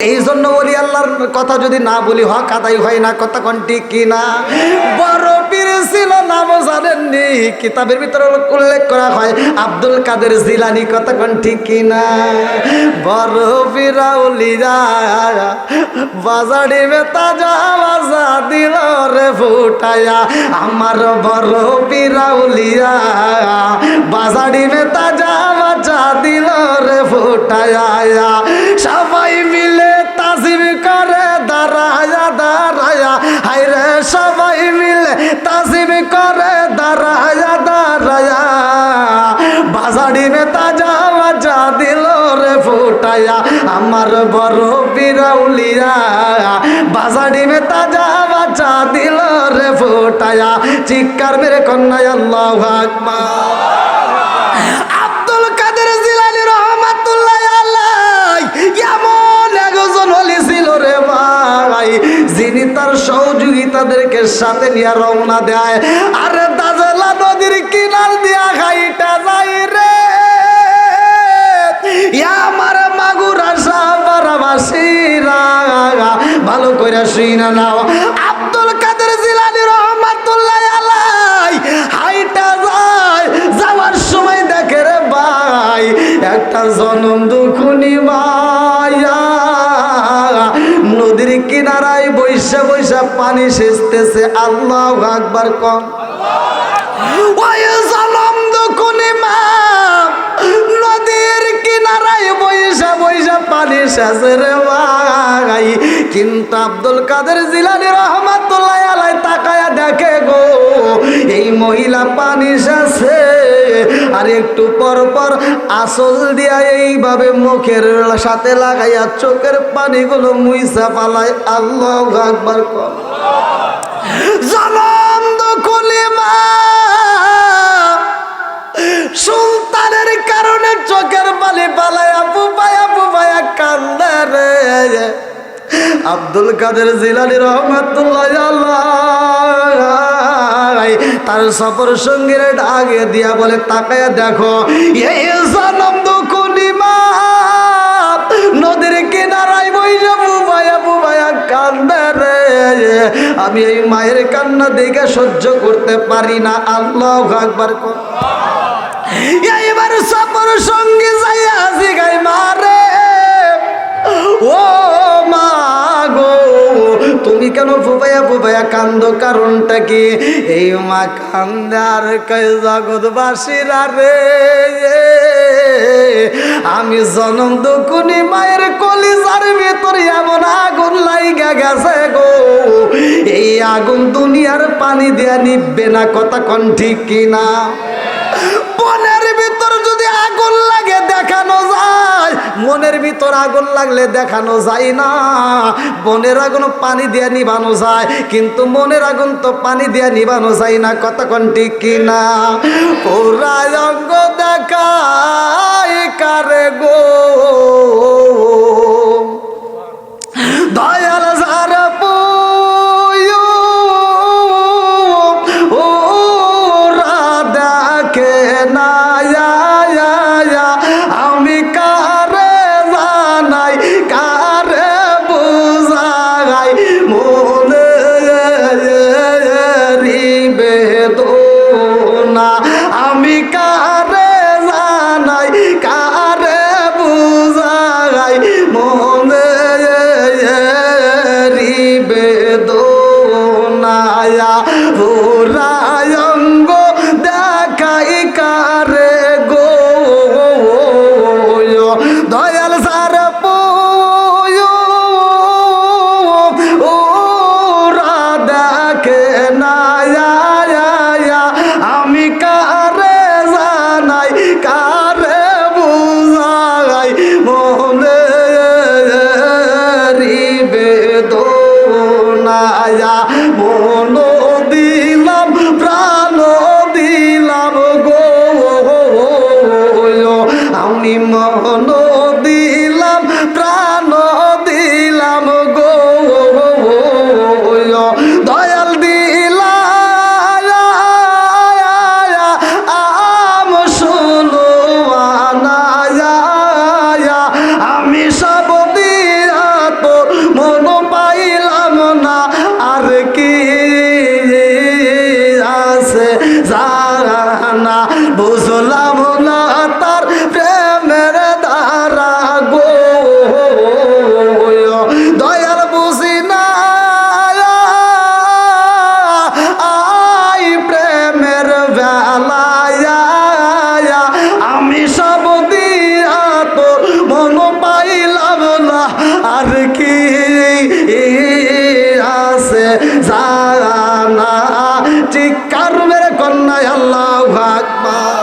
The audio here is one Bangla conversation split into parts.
এই জন্য বলি আল্লাহর কথা যদি না বলি হক আদায় হয় না। কথা কোন ঠিক কিনা? বড় পীর ছিল, নাম জানেননি? কিতাবের ভিতরে উল্লেখ করা হয় আব্দুল কাদের জিলানী। কথা কোন ঠিক কিনা? বড় পীর আউলিয়া বাজারে তাজা বাজা দিল রে ফুটায়া। আমার বড় পীর আউলিয়া বাজারে তাজা বাজা দিল রে ফুটায়া। সবাই মিলে তাজিম করে দাঁড়ায়া দাঁড়ায়া, হায়রে সবাই মিলে তাজিম করে দাঁড়ায়া দাঁড়ায়া। বাজারি মে তাজা বাজা দিল রে ফুটায়া। আমার বড় পীর আউলিয়া বাজারি মে তাজা বাজা দিল রে ফুটায়া। চিৎকার মেরে কন্যা আল্লাহু আকবার। আব্দুল কাদের জিলানী রহমাতুল্লাহ আলাইহি এমন একজন ওলি ছিল রে ভাই, যিনি তার সহযোগিতাদেরকে সাথে নিয়ে রওনা দেয়। আরে দাজলা নদীর কিনার দিয়া হাইটা যাই রে আমার মাগুরা সাহাবাসীরা, ভালো করে শুইনা নাও। আব্দুল কাদের জিলানী রহমাতুল্লাহ আলাইহি হাইটা যায়, যাওয়ার সময় দেখে রে ভাই একটা জনম দুখুনি মায়া নদীর কিনারায় বৈশা বৈশা পানি সেচতেছে। আল্লাহু আকবার কম। ওই জনম দুখুনি মা নদীর কিনারায় বৈশা বৈশা পানি সেচে রে ভাই। কিন্তু আব্দুল কাদের জিলানী রহমাতুল্লাহ আলাইহি তাকায়া দেখে গো এই মহিলা পানি সেচে, আর একটু পর পর আসল দিয়া এইভাবে মুখের সাথে লাগাইয়া চোখের পানিগুলো মুইসা পালায়। আল্লাহু আকবার কর। জনম দুখুনি মা সুলতানের কারণে চোখের পানি পালায়া বুবায়া বুবায়া কান্দে রে। আব্দুল কাদের জিলানী রহমাতুল্লাহ আলাইহি তার সফর সঙ্গীর ডাকে দিয়া বলে তাকায়া দেখো এই জনম দুখুনি মা নদীর কিনারায় বইসা বুবায়া বুবায়া কান্দে রে। আমি এই মায়ের কান্না দেখে সহ্য করতে পারি না। আল্লাহু আকবার কর। এইবার সফর সঙ্গী যাইয়া জিগাই মারে, ও মা গো তুমি কেন ফুবাইয়া ফুবাইয়া কান্দো, কারণটা কি? এই মা কান্দে আর কয় জগৎবাসীরা রে আমি জনম দুখুনি মায়ের কলিজার ভিতর এমন আগুন লাইগা গেছে গো, এই আগুন দুনিয়ার পানি দিয়া নিববে না। কথা কোন ঠিক কিনা? মনের ভিতর যদি আগুন লাগে দেখানো যায়, মনের ভিতর আগুন লাগলে দেখানো যায় না। মনের আগুন পানি দিয়ে নিবানো যায়, কিন্তু মনের আগুন তো পানি দিয়ে নিবানো যায় না। কথা কোন ঠিক কিনা? পুরা অঙ্গ দেখাই কারে গো দয়াল যারা আমি কারে জানাই কারে বুঝাই মনে বেদনা। আমি কারে জানাই কারে বুঝাই মনে আর কি আছে জানা চিৎকার মেরে কন্যায় আল্লাহু আকবার।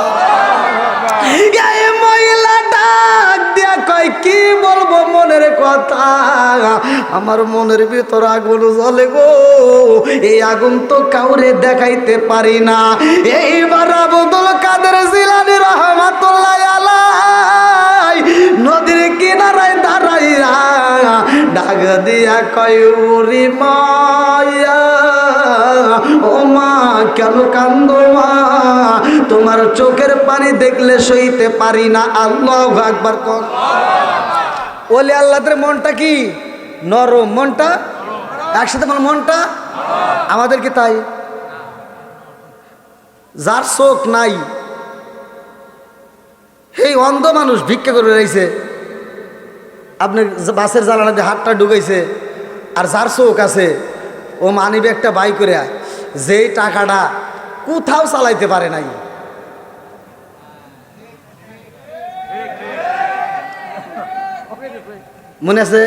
এই মহিলা ডাক দিয়া কয় কি বলবো মনের কথা, আমার মনের ভিতর আগুন জ্বলে গো, এই আগুন তো কাউরে দেখাইতে পারি না। এইবার আব্দুল কাদের জিলানী রাহমাতুল্লাহ আলাইহি নদীর কিনারায় দাঁড়াইয়া ডাক দিয়া কয় ওরে মায়া, ও মা কেন কান্দো মা, তোমার চোখের পানি দেখলে সইতে পারি না। আল্লাহু আকবার কোন ওলি আল্লাহদের মনটা কি নরম, মনটা একসাথে বল মনটা আমাদের কি তাই? যার চোখ নাই এই অন্ধ মানুষ ভিক্ষা করে রয়েছে, আপনি বাসের জ্বালানা দিয়ে হাতটা ঢুকাইছে, আর যার চোখ আছে ও মানিবে একটা বাই করে যেই টাকাটা কোথাও চালাইতে পারে নাই। মনে আছে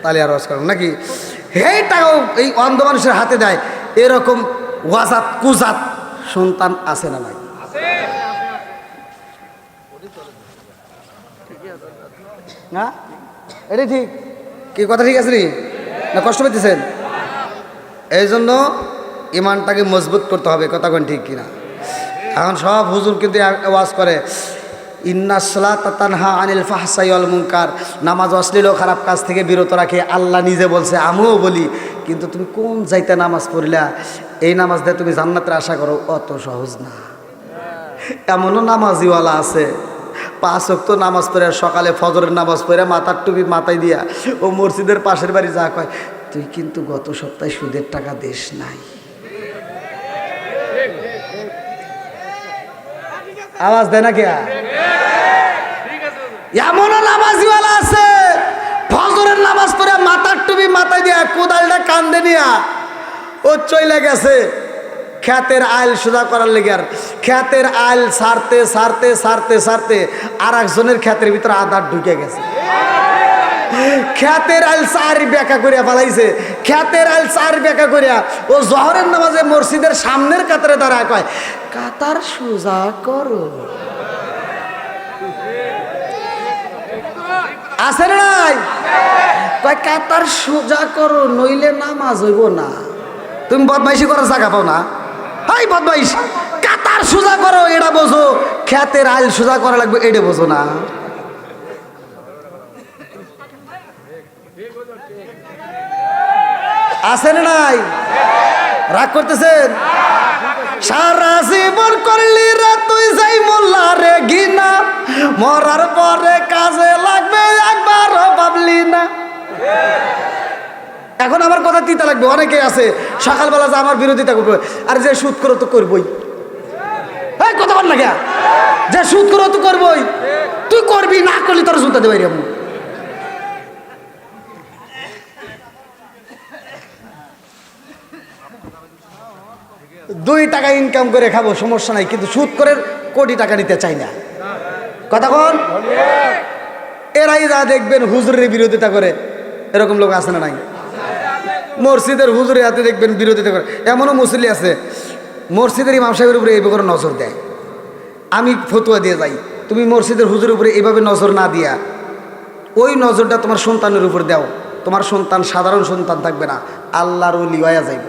তাহলে আর ওয়াজ করেন নাকি? এই টাকাও এই অন্ধ মানুষের হাতে দেয়। এরকম ওয়াজাত কুজাত সন্তান আছে না নাই? না এটা ঠিক কি কথা ঠিক আছে নি না কষ্ট পেতেছেন? এই জন্য ইমানটাকে মজবুত করতে হবে, কথা কোন ঠিক কিনা? এখন সব হুজুর কিন্তু ওয়াজ করে ইন্নাস সালাতা তানহা আনিল ফাহশাই ওয়াল মুনকার, নামাজ অশ্লীল ও খারাপ কাজ থেকে বিরত রাখে, আল্লাহ নিজে বলছে, আমিও বলি। কিন্তু তুমি কোন যাইতে নামাজ পড়লা, এই নামাজ দিয়ে তুমি জান্নাতের আশা করো, অত সহজ না। এমনও নামাজিওয়ালা আছে 5 ওয়াক্ত নামাজ পড়ে সকালে ফজরের নামাজ পড়ে মাথার টুপি মাথায় দিয়া ও মসজিদের পাশের বাড়ি যা কয়, তুই কিন্তু গত সপ্তাহে সুদের টাকা দেশ নাই। আওয়াজ দেয় না কে? এমনও নামাজিওয়ালা আছে ফজরের নামাজ পড়ে মাথার টুপি মাথায় দিয়া কোদালটা কান্দে নিয়া ও চইলা গেছে খ্যাতের আইল সোজা করার লেগে। আর খ্যাতের আইল সারতে সারতে সারতে সারতে আর একজনের খ্যাতের ভিতরে আধার ঢুকে গেছে। খ্যাতের আইল চারি ব্যাখ্যা করিয়া ফেলাইছে, খ্যাতের আইল চারি ব্যাখ্যা করিয়া ও জহরের নামাজে মসজিদের সামনের কাতারে দাঁড়ায় কয়, কাতার সোজা করো। আছে না নাই? কয় কাতার সোজা করো নইলে নামাজ হইব না। তুমি বদমাইশি করার জায়গা পাও না? হাই বদমাইশ, কাতার সোজা করো এটা বোঝো, খ্যাতের আইল সোজা করা লাগবে এটা বোঝো না। আছে না নাই? রাগ করতেছেন? সারা জীবন করলি রে তুই যাই মোল্লা রে ঘিনা, মরার পরে কাজে লাগবে একবারও ভাবলি না। এখন আমার কথা তিতা লাগবে। অনেকে আছে সকালবেলা যে আমার বিরোধিতা করবে, আর যে সুদ করো তো করবই। এই কথা বল না, যে সুদ করো তো করবই, তুই করবি, না করলি তোর জুতা দেবে। এরকম 2 টাকা ইনকাম করে খাবো সমস্যা নাই, কিন্তু সুদ করে কোটি টাকা নিতে চাই না। কথা কোন? এরাই যা দেখবেন হুজুরের বিরোধিতা করে, এরকম লোক আছে না নাই? মসজিদের হুজুরের হাতে দেখবেন বিরোধিতা করে। এমনও মুসল্লি আছে মসজিদের ইমাম সাহেবের উপরে এইভাবে নজর দেয়। আমি ফতুয়া দিয়ে যাই, তুমি মসজিদের হুজুরের উপরে এইভাবে নজর না দিয়া ওই নজরটা তোমার সন্তানের উপর দাও, তোমার সন্তান সাধারণ সন্তান থাকবে না, আল্লাহর ওলি হইয়া যাইব।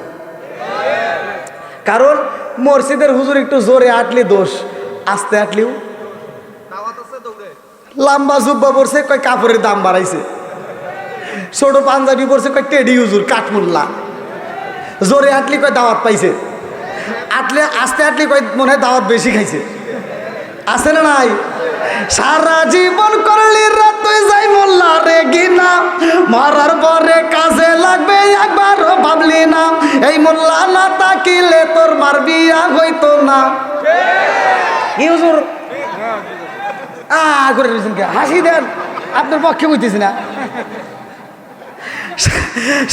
কারণ মসজিদের হুজুর একটু জোরে আটলি দোষ, আস্তে আটলিও। লম্বা জুব্বা পড়ছে কয় কাপড়ের দাম বাড়াইছে, ছোট পাঞ্জাবি পড়ছে কয় টেডি হুজুর কাঠমুল্লা, জোরে আটলি কয় দাওয়াত পাইছে, আটলে আস্তে আটলি কয় মনে হয় দাওয়াত বেশি খাইছে। আছে না নাই? সারা জীবন করলি রাত যাই মোল্লা রে গিনা, মরার পরে কাজে লাগবে একবারও ভাবলি না। এই মোল্লা না তাকিলে তোর মার বিয়া হইতো না। কি হুজুর করে দিয়েছেন কে? হাসি দেন, আপনার পক্ষে বুঝতেছি না।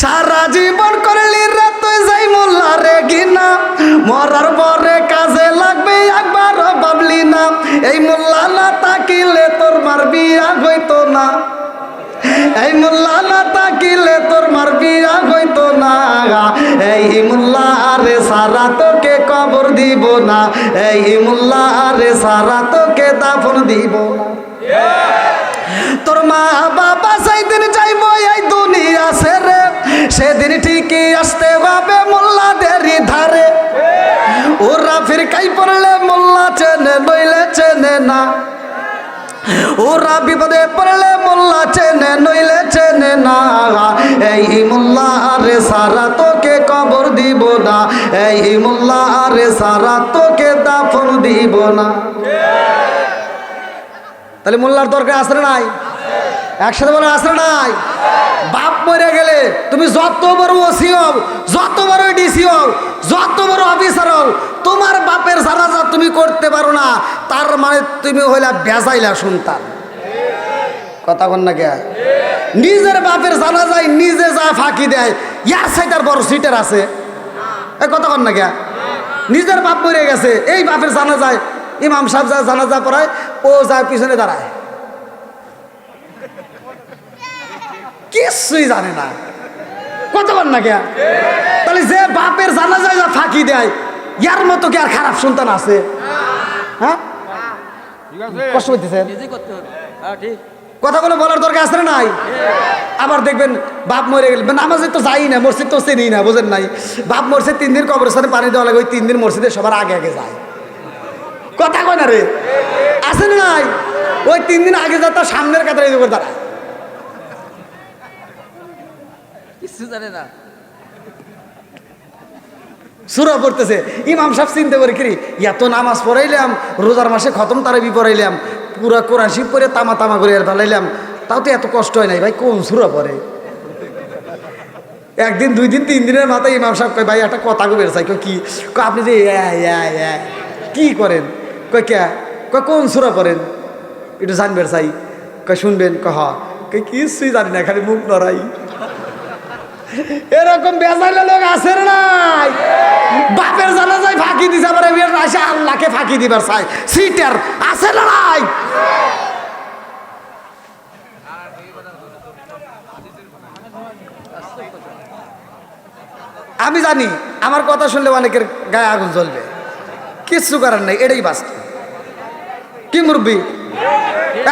সারা জীবন করলি রাত যাই মোল্লা রে গিনা, মরার পরে কাজে লাগবে একবারও ভাবলি না। এই মোল্লা না তাকিলে তোর মার বিয়া হইতো না। এই মোল্লা না তাকিলে তোর মার বিয়া হইতো না, এই মোল্লা রে সারা তোকে কবর দিব না, এই মোল্লা রে সারা তোকে দাফন দিব না। তোর মা বাবা সেদিন যাইব এই দুনিয়া ছেড়ে, সেদিন ঠিকই আসতে হবে মোল্লাদেরই ধারে। ওরা ফির কাই পড়লে মোল্লা চেনে নইলে চেনে না, ওরা বিপদে পড়লে মোল্লা চেনে নইলে চেনে না, এই মোল্লা রে সারা তোকে কবর দিব না, এই মোল্লা রে সারা তোকে দাফন দিব না। তাহলে মোল্লার দরকার আছে না নাই? একসাথে বলে আছে না নাই? বাপ মরে গেলে তুমি যত বড় ওসি হও, যত বড় ডিসি হও, যত বড় অফিসার হও, তোমার বাপের জানাজা তুমি করতে পারো না, তার মানে তুমি হইলা বেজাইলা সন্তান। কথা কন না কে? নিজের বাপের জানাজায় নিজে যা ফাঁকি দেয়, ইয়ার সাইটার বড় সিটার আছে? কথা কন না কে? নিজের বাপ মরে গেছে, এই বাপের জানাজায় ইমাম সাহেব যা জানাজা পড়ায়, ও যায় পিছনে দাঁড়ায়, কিছুই জানে না। কত বল না কে? তাহলে যে বাপের জানাজায় যা ফাঁকি দেয়, ইয়ার মতো কি আর খারাপ সন্তান আছে? হ্যাঁ, কষ্ট হইতেছে। কথাগুলো বলার দরকার আছে না নাই? আবার দেখবেন বাপ মরে গেলে নামাজে তো যাই না, মসজিদ তো চিনি না, বোঝেন নাই? বাপ মরছে 3 দিন কবরস্থানে পানি দেওয়া লাগে, ওই 3 দিন মসজিদে সবার আগে আগে যায়। কথা কয় না রে? আছে না নাই? ওই 3 দিন আগে যা তার সামনের কাতারে এই করে দাঁড়ায়, কিছু জানে না, সূরা পড়তেছে। ইমাম সাহেব চিন্তা করে কি এত নামাজ পড়াইলাম, রোজার মাসে খতম তারাবি পড়াইলাম, পুরা কোরআন শরীফ পড়ে তামা তামা করে ফেলাইলাম, তাও তো এত কষ্ট হয় নাই ভাই, কোন সূরা পড়ে? একদিন 2 দিন 3 দিনের মাথায় ইমাম সাহেব কয় ভাই একটা কথা কবে চাই। কি আপনি যে কি করেন? কয় কে? কয় কোন সূরা পড়েন একটু জানবেন চাই। কয় শুনবেন? কয় হ্যাঁ। কয় কিছুই জানি না, খালি মুখ নড়াই। এরকম বেজাইলে লোক আছে নাই? বাপের জানাজায় ফাঁকি দিছে, আবার আসে আল্লাহকে ফাঁকি দিবার চাই, সিটার আছে না নাই? আমি জানি আমার কথা শুনলে অনেকের গায়ে আগুন জ্বলবে, কিচ্ছু করার নেই, এটাই বাস্তব। কি মুরব্বি,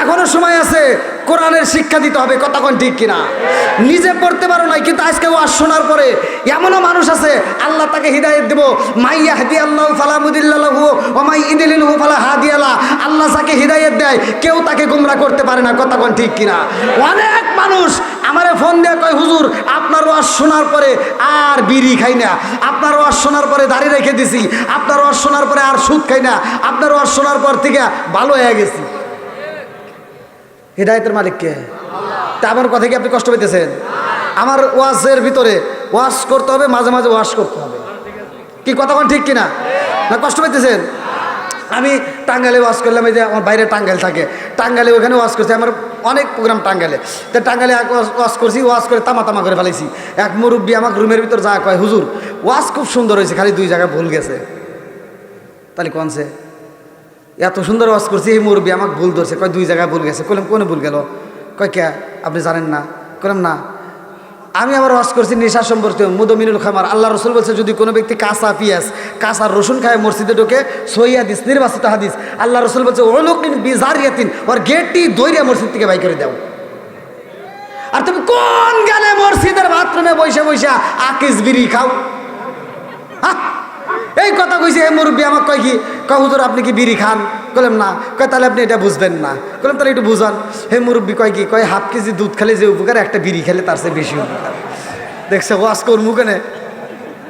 এখনো সময় আছে, কোরআনের শিক্ষা দিতে হবে। কথা কোন ঠিক কিনা? নিজে পড়তে পারো নাই, কিন্তু আজকে ওয়াজ শোনার পরে এমনও মানুষ আছে আল্লাহ তাকে হিদায়াত দেব। মাই ইয়াহদিয়াল্লাহু ফালা মুদিল্লা লাহু ওয়া মাই ইউদ্লিলহু ফালা হাদিয়া লাহু। আল্লাহ যাকে হিদায়াত দেয় কেউ তাকে গোমরা করতে পারে না। কথা কোন ঠিক কিনা? অনেক মানুষ আমারে ফোন দিয়ে কয় হুজুর আপনার ওয়াজ শোনার পরে আর বিড়ি খাই না, আপনার ওয়াজ শোনার পরে দাড়ি রেখে দিছি, আপনার ওয়াজ শোনার পরে আর সুদ খাই না, আপনার ওয়াজ শোনার পর থেকে ভালো হয়ে গেছি। হিদায়াতের মালিক কে? তা আমার কথা কি আপনি কষ্ট পেতেছেন? আমার ওয়াজের ভিতরে ওয়াজ করতে হবে, মাঝে মাঝে ওয়াজ করতে হবে। কি কথা কোন ঠিক কিনা? না কষ্ট পেতেছেন? আমি টাঙ্গাইলে ওয়াজ করলাম, এই যে আমার বাইরে টাঙ্গাইল থাকে, টাঙ্গাইলে ওখানে ওয়াজ করছি, আমার অনেক প্রোগ্রাম টাঙ্গাইলে। তো টাঙ্গাইলে এক ওয়াজ করছি, ওয়াজ করে তামা তামা করে ফেলাইছি। এক মুরব্বী আমাকে রুমের ভিতর যা কয় হুজুর ওয়াজ খুব সুন্দর হয়েছে, খালি 2 জায়গায় ভুল গেছে। তাহলে কোনছে? এত সুন্দর ওয়াজ করছি, এই মুরব্বী আমাকে ভুল ধরছে, কয় 2 জায়গায় ভুল গেছে। কইলাম কোনে ভুল গেল? কয় কে আপনি জানেন না? কইলাম না, আমি আবার ওয়াজ করছি নেশা সম্পর্কে, মুদমিনুল খামার। আল্লাহ রসুল বলছে যদি কোনো ব্যক্তি কাঁচা পেঁয়াজ কাঁচা রসুন খায় মসজিদে ঢোকে, সহি হাদিস, নির্বাচিত হাদিস, আল্লাহ রসুল বলছে ওলুকিন বিজারিয়াতিন, ওর গেটটি দইরা মসজিদ থেকে বাই করে দাও। আর তুমি কোন গানে মসজিদের বাথরুমে বসে বসে আকিস বিড়ি খাও? এই কথা কইছে। এই মুরব্বী আমাকে কয় কি, কয় হুজুর আপনি কি বিড়ি খান? কইলাম না। কয় তাহলে আপনি এটা বুঝবেন না। কইলাম তাহলে একটু বুঝান। হে মুরব্বী কয় কি, কয় ½ কেজি দুধ খেলে যে উপকার, একটা বিড়ি খেলে তার চেয়ে বেশি উপকার। দেখছে ওয়াজ করবো কেনে,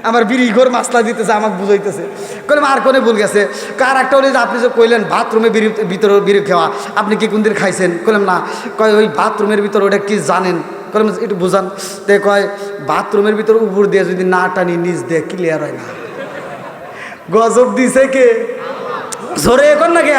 আমার বিড়ি ঘর মাসলা দিতেছে, আমাকে বুঝাইতেছে। কইলাম আর কোনে ভুল গেছে? কার একটা হলে যে আপনি যে কইলেন বাথরুমে ভিতরে বিড়ি খাওয়া, আপনি কি কোনদিন খাইছেন? কইলাম না। কয় ওই বাথরুমের ভিতর ওটা কি জানেন? কইলাম একটু বুঝান। তে কয় বাথরুমের ভিতর উপর দিয়ে যদি না টানি নিচ দিয়ে ক্লিয়ার হয় না। গজব দিছে কে? জোরে এখন না কে?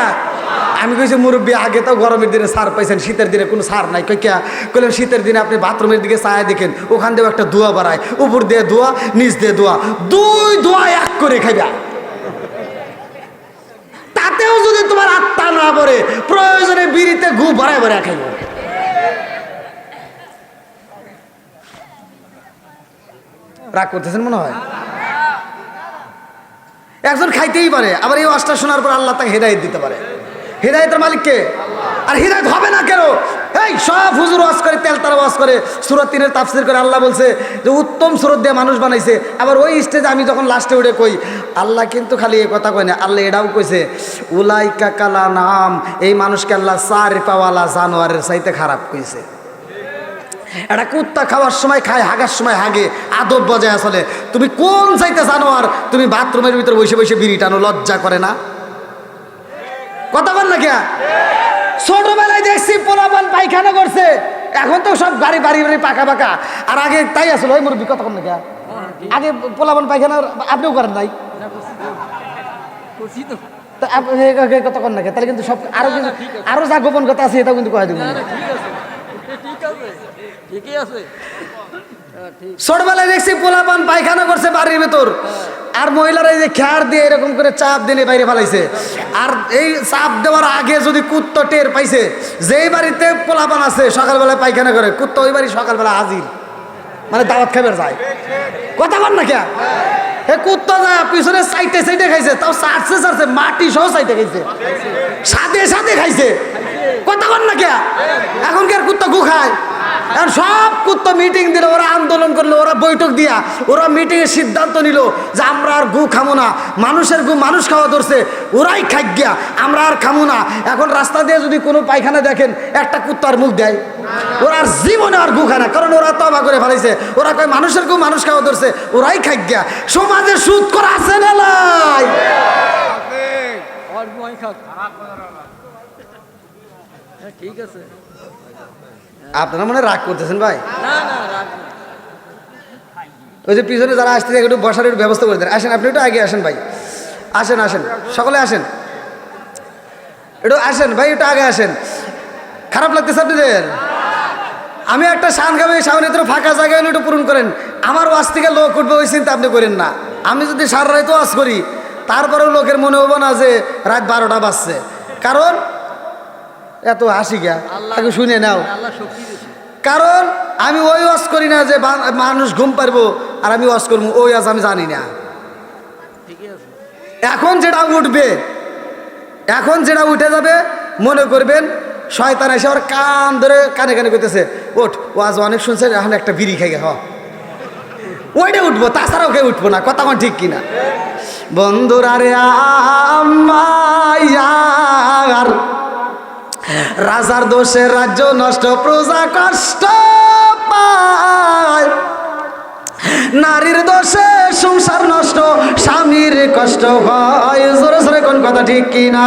আমি কইছি মুরব্বী আগে তো গরমের দিনে সার পাইছেন, শীতের দিনে কোনো সার নাই। কই কে? কইলাম শীতের দিনে আপনি বাথরুমের দিকে চায় দেখেন, ওখান দিয়ে একটা ধোয়া বাড়ায়, উপর দিয়ে ধোয়া নিচ দিয়ে ধোয়া, 2 ধোয়া এক করে খাইবা। তাতেও যদি তোমার আত্মা না পড়ে, প্রয়োজনে বিড়িতে গু ভরায় ভরায় খাইব। রাগ করতেছেন মনে হয়। একজন খাইতেই পারে, আবার এই ওয়াজটা শোনার পর আল্লাহ তাকে হেদায়েত দিতে পারে। হেদায়েতের মালিক কে? আর হেদায়েত হবে না কেন? এই সব হুজুর ওয়াজ করে, তেলতারা ওয়াজ করে, সূরা 3 এর তাফসীর করে। আল্লাহ বলছে যে উত্তম সুরত দিয়ে মানুষ বানাইছে। আবার ওই স্টেজে আমি যখন লাস্টে উঠে কই, আল্লাহ কিন্তু খালি এই কথা কয় না, আল্লাহ এটাও কইছে উলাইকা কালা নাম, এই মানুষকে আল্লাহ চার পাওয়ালা জানোয়ারের চাইতে খারাপ কইছে। একটা কুত্তা খাওয়ার সময় খায়, হাগার সময় হাগে, আদব বজায় আসলে। তুমি কোন চাইতে জানোয়ার? তুমি বাথরুমের ভিতরে বসে বসে বিড়ি টানো, লজ্জা করে না? কথা বল না কে? ছোটবেলায় দেখছি পোলাপান পায়খানা করছে, এখন তো সব বাড়ি বাড়ি বাড়ি পাকা পাকা। আর আগে তাই আসলে ওই মুরব্বী কথা বল না কে? আগে পোলাপান পায়খানা আপনিও করেন নাই? কথা কন না কে? তাহলে কিন্তু সব আরো কিছু আরো যা গোপন কথা আছে এটাও কিন্তু কয়ে দেবেন। ছোটবেলায় দেখছি পোলাপান পায়খানা করছে বাড়ির ভেতর, আর মহিলারা এই যে খেয়ার দিয়ে এরকম করে চাপ দিয়ে বাইরে ফেলাইছে। আর এই চাপ দেওয়ার আগে যদি কুত্তা টের পাইছে, যেই বাড়িতে পোলাপান আছে সকালবেলায় পায়খানা করে, কুত্তা ওই বাড়ি সকালবেলা হাজির, মানে দাওয়াত খাবার যায়। কথা বল না কে? হে কুত্তা যায় পিছনে সাইটে সাইটে খাইছে, তাও সারছে সারছে মাটি সহ সাইটে খাইছে, সাথে সাথে খাইছে। কথা বল না কে? এখন কি আর কুত্তা গু খায়? এখন সব কুত্তা মিটিং দিল, ওরা আন্দোলন করলো, ওরা বৈঠক দিয়া ওরা মিটিংয়ের সিদ্ধান্ত নিল যে আমরা আর গু খামো না। মানুষের গু মানুষ খাওয়া ধরছে, ওরাই খাই গিয়া, আমরা আর খামো না। এখন রাস্তা দিয়ে যদি কোনো পায়খানা দেখেন, একটা কুত্তার মুখ দেয়, ওরা আর জীবনে আর গু খায় না, কারণ ওরা তবা করে ফেলাইছে। ওরা কয় মানুষের গু মানুষ খাওয়া ধরছে, ওরাই খাই গিয়া। সমাজে সুদ করা আছে না নাই? ঠিক আছে, আপনারা মনে রাগ করতেছেন ভাই? ওই যে পিছনে যারা আসতে একটু বসার একটু ব্যবস্থা করে দেন। আসেন, আপনি একটু আগে আসেন ভাই, আসেন আসেন, সকলে আসেন, একটু আসেন ভাই, একটু আগে আসেন। খারাপ লাগতেছে আপনাদের? আমি একটা শান খাবো, সামনে তো ফাঁকা জায়গায় একটু পূরণ করেন। আমার ওয়াজ থেকে লোক উঠবে ওই চিন্তা আপনি করেন না। আমি যদি সারা রাত ওয়াজ করি, তারপরেও লোকের মনে হবো না যে রাত 12টা বাজছে, কারণ এত হাসি গা আগে শুনে নাও। কারণ আমি ওই ওয়াজ করি না যে মানুষ ঘুম পারবো আর আমি ওয়াজ করবো, ওই ওয়াজ আমি জানি না। এখন যেটা উঠবে, এখন যেটা উঠে যাবে, মনে করবেন শয়তান এসে ওর কান ধরে কানে কানে করতেছে, ওঠ ওয়াজ অনেক শুনছে, এখন একটা বিড়ি খাই হ, ওইটা উঠবো, তাছাড়াও কেউ উঠবো না। কথা আমার ঠিক কিনা? বন্ধুরা রে আমার, রাজার দোষে রাজ্য নষ্ট, প্রজা কষ্ট পায়, নারীর দোষে সংসার নষ্ট, স্বামীর কষ্ট হয়। জোরে জোরে কোন কথা ঠিক কিনা?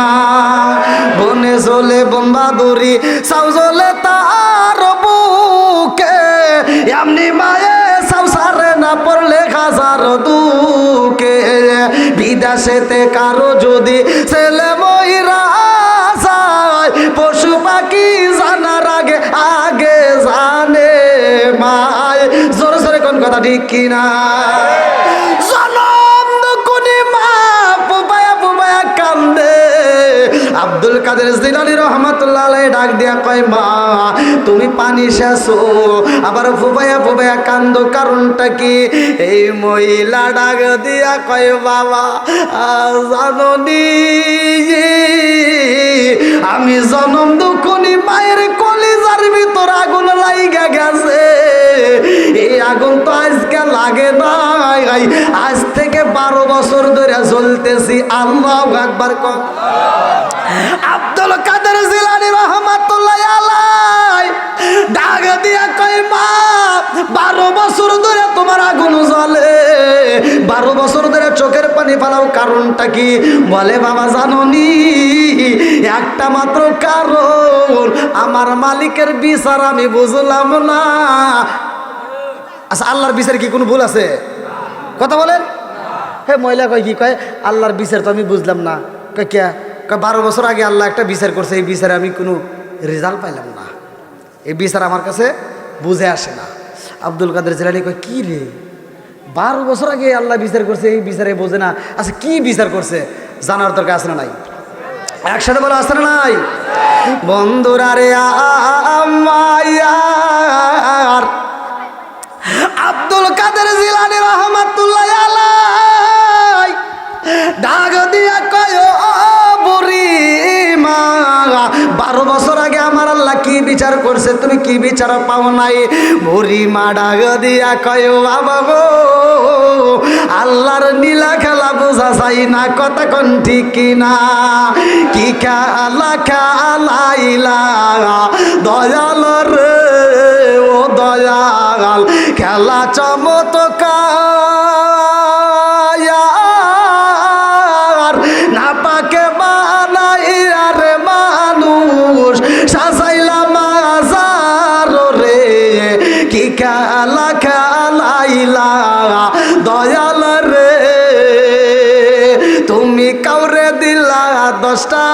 বনে চলে বোমবাদুরি, চাও জ্বলে তার বুকে, এমনি মায়ে চাও সারে না পড়লে হাজার দুকে। বিদেশেতে কারো যদি ছেলে ময়রা যায়, পশু পাখি জানার আগে আগে জানে মায়। জোরে জোরে কোন কথা ঠিক কিনা? জনম দুকুনি মা বুবায়া বুবায়া কান্দে। আব্দুল কাদের জিলানী রহমাতুল্লাহ আলাইহি ডাক দিয়া কয়, মা তুমি পানি শেষো, আবার ফুবায়া ফুবায়া কান্দো, কারণটা কি? এই মহিলা ডাক দিয়া কয়, বাবা জাননি আমি জনম দুকুনি মায়ের কলিজার ভিতর আগুন লাইগা গেছে। এই আগুন তো আজকে লাগে নাই, আজ থেকে 12 বছর ধরে জ্বলতেছি। আল্লাহু আকবার কর। আব্দুল কাদের জিলানী রহমাতুল্লাহ আলাইহি ডাক দিয়া কয়, মা 12 বছর ধরে তোমার আগুন জ্বলে, 12 বছর ধরে চোখের পানি ফেলাও, কারণটা কি? বলে, বাবা জাননি একটা মাত্র কারণ, আমার মালিকের বিচার আমি বুঝলাম না। আচ্ছা, আল্লাহর বিচার কি কোনো ভুল আছে? কথা বলেন। হ্যাঁ, মহিলা কয় কি কয়, আল্লাহর বিচার তো আমি বুঝলাম না। কয় কে? 12 বছর আগে আল্লাহ একটা বিচার করছে, এই বিচারে আমি কোনো রেজাল্ট পাইলাম না, এই বিচার আমার কাছে বুঝে আসে না। আব্দুল কাদের জিলানী কয়, কি রে 12 বছর আগে আল্লাহ বিচার করছে, এই বিচারে বোঝে না? আচ্ছা, কি বিচার করছে জানার দরকার আছে না নাই? একসাথে বলো, আছে না নাই? বন্ধুরা রে আমার, আব্দুল কাদের জিলানী জিলানী রহমাতুল্লাহ আলাই ডাক দিয়া কয় ও বুড়ি মা 12 বছর আগে আমার আল্লাহ কি বিচার করছে তুমি কি বিচার পাও নাই? বুড়ি মা ডাক দিয়া কয় বাবা গো আল্লাহর নীলা খেলা বোঝা চাই না, কথা কোন ঠিক কিনা? কি খেলা খেলাইলা দয়াল রে ও দয়াল, খেলা চমৎকার না পাকে বানাইয়া রে মানুষ সাজাইলা মাজার রে। কি খেলা খেলাইলা দয়াল রে, তুমি কাউরে দিলা 10টা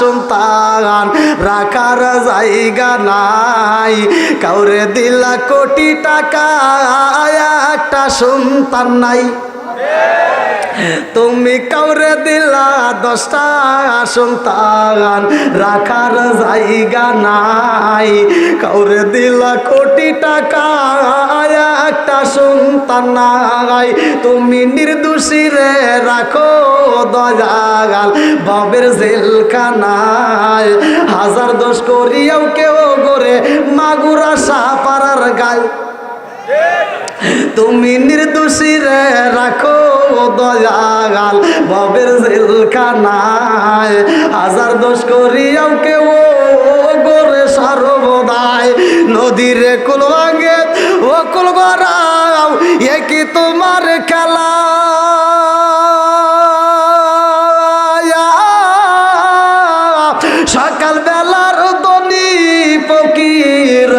সন্তান রাখার জায়গা নাই, কাউরে দিলা কোটি টাকা একটা সন্তান নাই। তুমি কাউরে দিলা 10টা সন্তান রাখার জায়গা নাই, কাউরে দিলা কোটি টাকা একটা সন্তান নাই। তুমি নির্দোষী রে রাখো দয়াল বাবের জেলখানায়, হাজার দোষ করিয়াও কেউ করে মাগুরা সাপাড়ার গায়। তুমি নির্দোষী রে রাখো দয়াল বাবের জেলখানায়, হাজার দোষ করিয়াও কেউ গোরে সর্বদায়। নদীর কুল ভাঙে ও কুল গড়াও, এ কি তোমার খেলা? সকাল বেলার দনি ফকির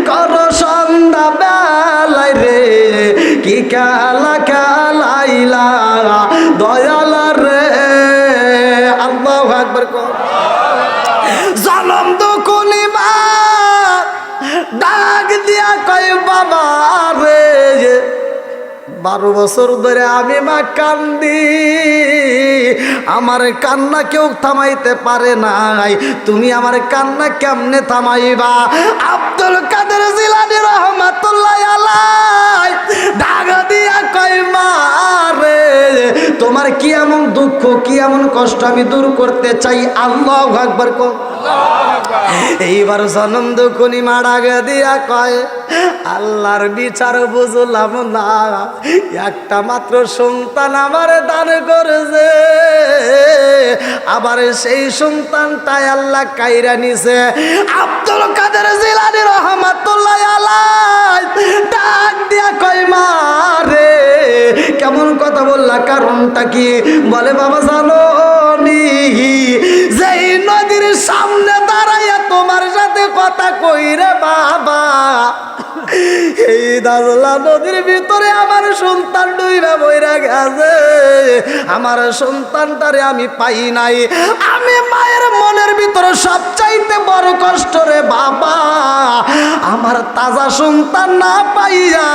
কর সন্ধ্যা বেলায় রে, কি খেলা খেলাইলা দয়াল রে। আল্লাহু আকবার। জনম দুকুনি মা ডাক দিয়া কয় বাবা রে, 12 বছর ধরে আমি মা কান্দি, আমার কান্না কেউ থামাইতে পারে নাই, তুমি আমার কান্না কেমনে থামাইবা? আব্দুল কাদের জিলানী রহমাতুল্লাহ আলাই ডাক দিয়া কয় মা রে, তোমার কি এমন দুঃখ কি এমন কষ্ট আমি দূর করতে চাই। আল্লাহু আকবার। এইবার জনম দুকুনি মা ডাক দিয়া কয় আল্লাহর বিচার বুঝলাম না, একটা মাত্র সন্তান আমার দান করেছে, আবার সেই সন্তানটাই আল্লাহ কাইরা নিছে। আব্দুল কাদের জিলানী রহমাতুল্লাহ আলাই ডাক দিয়া কয় মা রে, কেমন কথা বললা, কারণটা কি? বলে বাবা জানো নি, যেই নদীর সামনে দাঁড়াইয়া তোমার সাথে কথা কইরে বাবা, এই দাজলা নদীর ভিতরে আমার সন্তান ডুইবা বইরা গেছে, আমার সন্তানটারে আমি পাই নাই। আমি মায়ের মনের ভিতরে সবচাইতে বড় কষ্ট রে বাবা, আমার তাজা সন্তান না পাইয়া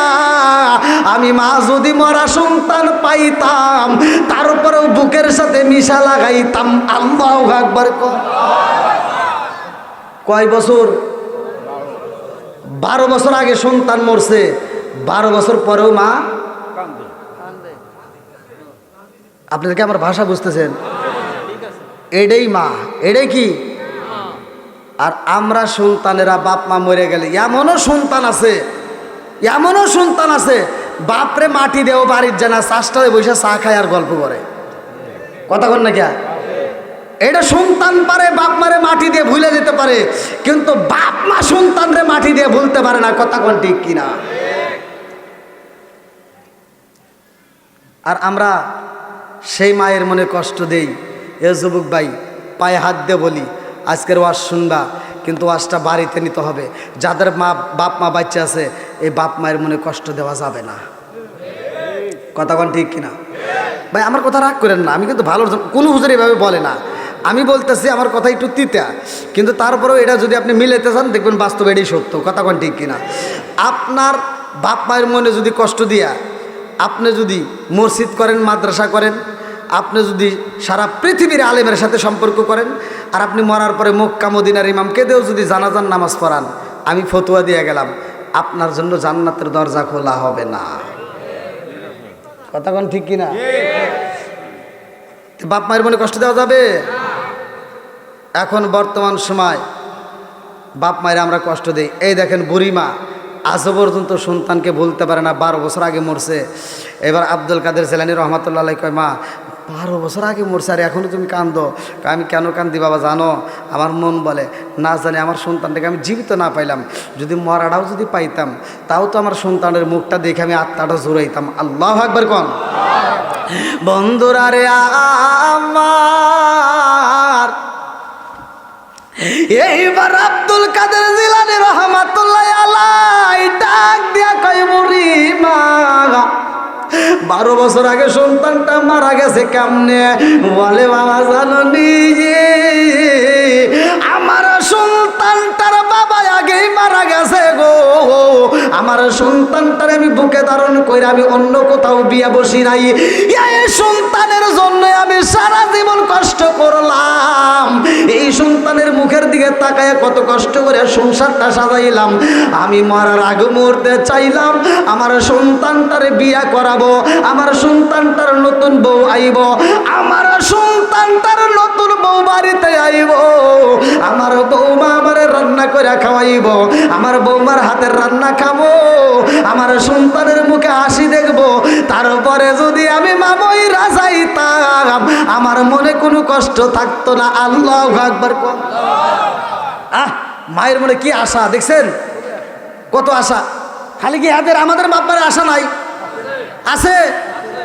আমি মা যদি মরা সন্তান পাইতাম তারপরেও বুকের সাথে মিশা লাগাইতাম। আল্লাহু আকবার। কয় বছর? 12 বছর আগে সন্তান মরছে, 12 বছর পরেও মা কান্দে। আপনাদেরকে আমার ভাষা বুঝতেছেন? এটাই মা, এটাই কি? আর আমরা সন্তানেরা বাপ মা মরে গেলে এমনও সন্তান আছে বাপরে মাটি দেও বাড়ির জানা চাষটায় বসে চা খায় আর গল্প করে, কথা কন না কে? এটা সন্তান পারে বাপ মারে মাটি দিয়ে ভুলে যেতে পারে, কিন্তু বাপ মা সন্তানরে মাটি দিয়ে ভুলতে পারে না, কথা কোন ঠিক কিনা? আর আমরা সেই মায়ের মনে কষ্ট দেই। এ যুবক ভাই, পায়ে হাত দিয়ে বলি, আজকের ওয়াজ শুনবা, কিন্তু ওয়াজটা বাড়িতে নিতে হবে। যাদের বাপ মা বাচ্চা আছে, এই বাপ মায়ের মনে কষ্ট দেওয়া যাবে না, কথা কোন ঠিক কিনা? ভাই আমার কথা রাগ করেন না, আমি কিন্তু ভালো, কোনো হুজুর এভাবে বলে না, আমি বলতেছি আমার কথা একটু তিতা, কিন্তু তারপরেও এটা যদি আপনি মিলাইতে চান দেখবেন বাস্তবে এটাই সত্য, কথা কোন ঠিক কিনা? আপনার বাপ মায়ের মনে যদি কষ্ট দিয়া আপনি যদি মসজিদ করেন, মাদ্রাসা করেন, আপনি যদি সারা পৃথিবীর আলেমের সাথে সম্পর্ক করেন, আর আপনি মরার পরে মক্কা মদিনার ইমামকে দিয়েও যদি জানাজান নামাজ পড়ান, আমি ফতোয়া দিয়ে গেলাম আপনার জন্য জান্নাতের দরজা খোলা হবে না। কথা কোন ঠিক কিনা? বাপ মায়ের মনে কষ্ট দেওয়া যাবে? এখন বর্তমান সময় বাপ মায়ের আমরা কষ্ট দিই। এই দেখেন বুড়িমা আজও পর্যন্ত সন্তানকে বলতে পারে না, 12 বছর আগে মরছে। এবার আব্দুল কাদের জিলানী রহমাতুল্লাহ আলাইহি কয়, মা 12 বছর আগে মরছে আর এখনও তুমি কান্দো? আমি কেন কান্দি বাবা জানো? আমার মন বলে না জানি আমার সন্তানটাকে আমি জীবিত না পাইলাম, যদি মরাটাও যদি পাইতাম তাও তো আমার সন্তানের মুখটা দেখে আমি আত্মাটা জোরাইতাম। আল্লাহু আকবার কোন। বন্ধুরা রে আমার, এইবার আব্দুল কাদের জিলানী রহমাতুল্লাহ আলাইহি ডাক দিয়া কয়, বুড়িমা 12 বছর আগে সন্তানটা মারা গেছে কেমনে? বলে বাবা জানো নি, আমার সন্তানটার বাবা আগেই মারা গেছে গো। আমার সন্তানটার আমি বুকে ধারণ করে আমি অন্য কোথাও বিয়ে বসি নাই। এই সন্তানের জন্য আমি সারা জীবন কষ্ট করলাম। এই সন্তানের মুখের দিকে তাকায় কত কষ্ট করে সংসারটা সাজাইলাম। আমি মরার আগ মুহূর্তে চাইলাম আমার সন্তানটারে বিয়ে করাবো, আমার সন্তানটার নতুন বউ আইব, আমার সন্তানটার নতুন বউ বাড়িতে আইব, আমার বৌমা আমারে রান্না করে খাওয়াইব, আমার বৌমার হাতের রান্না খাবো, আমার সন্তানের মুখে হাসি দেখবো। তারপরে যদি আমি মামইরা যাইতাম আমার মনে কোনো কষ্ট থাকতো না। আল্লাহু আকবার। মায়ের মনে কি আশা দেখছেন, কত আশা। খালি কি আমাদের বাপমার আশা নাই? আছে,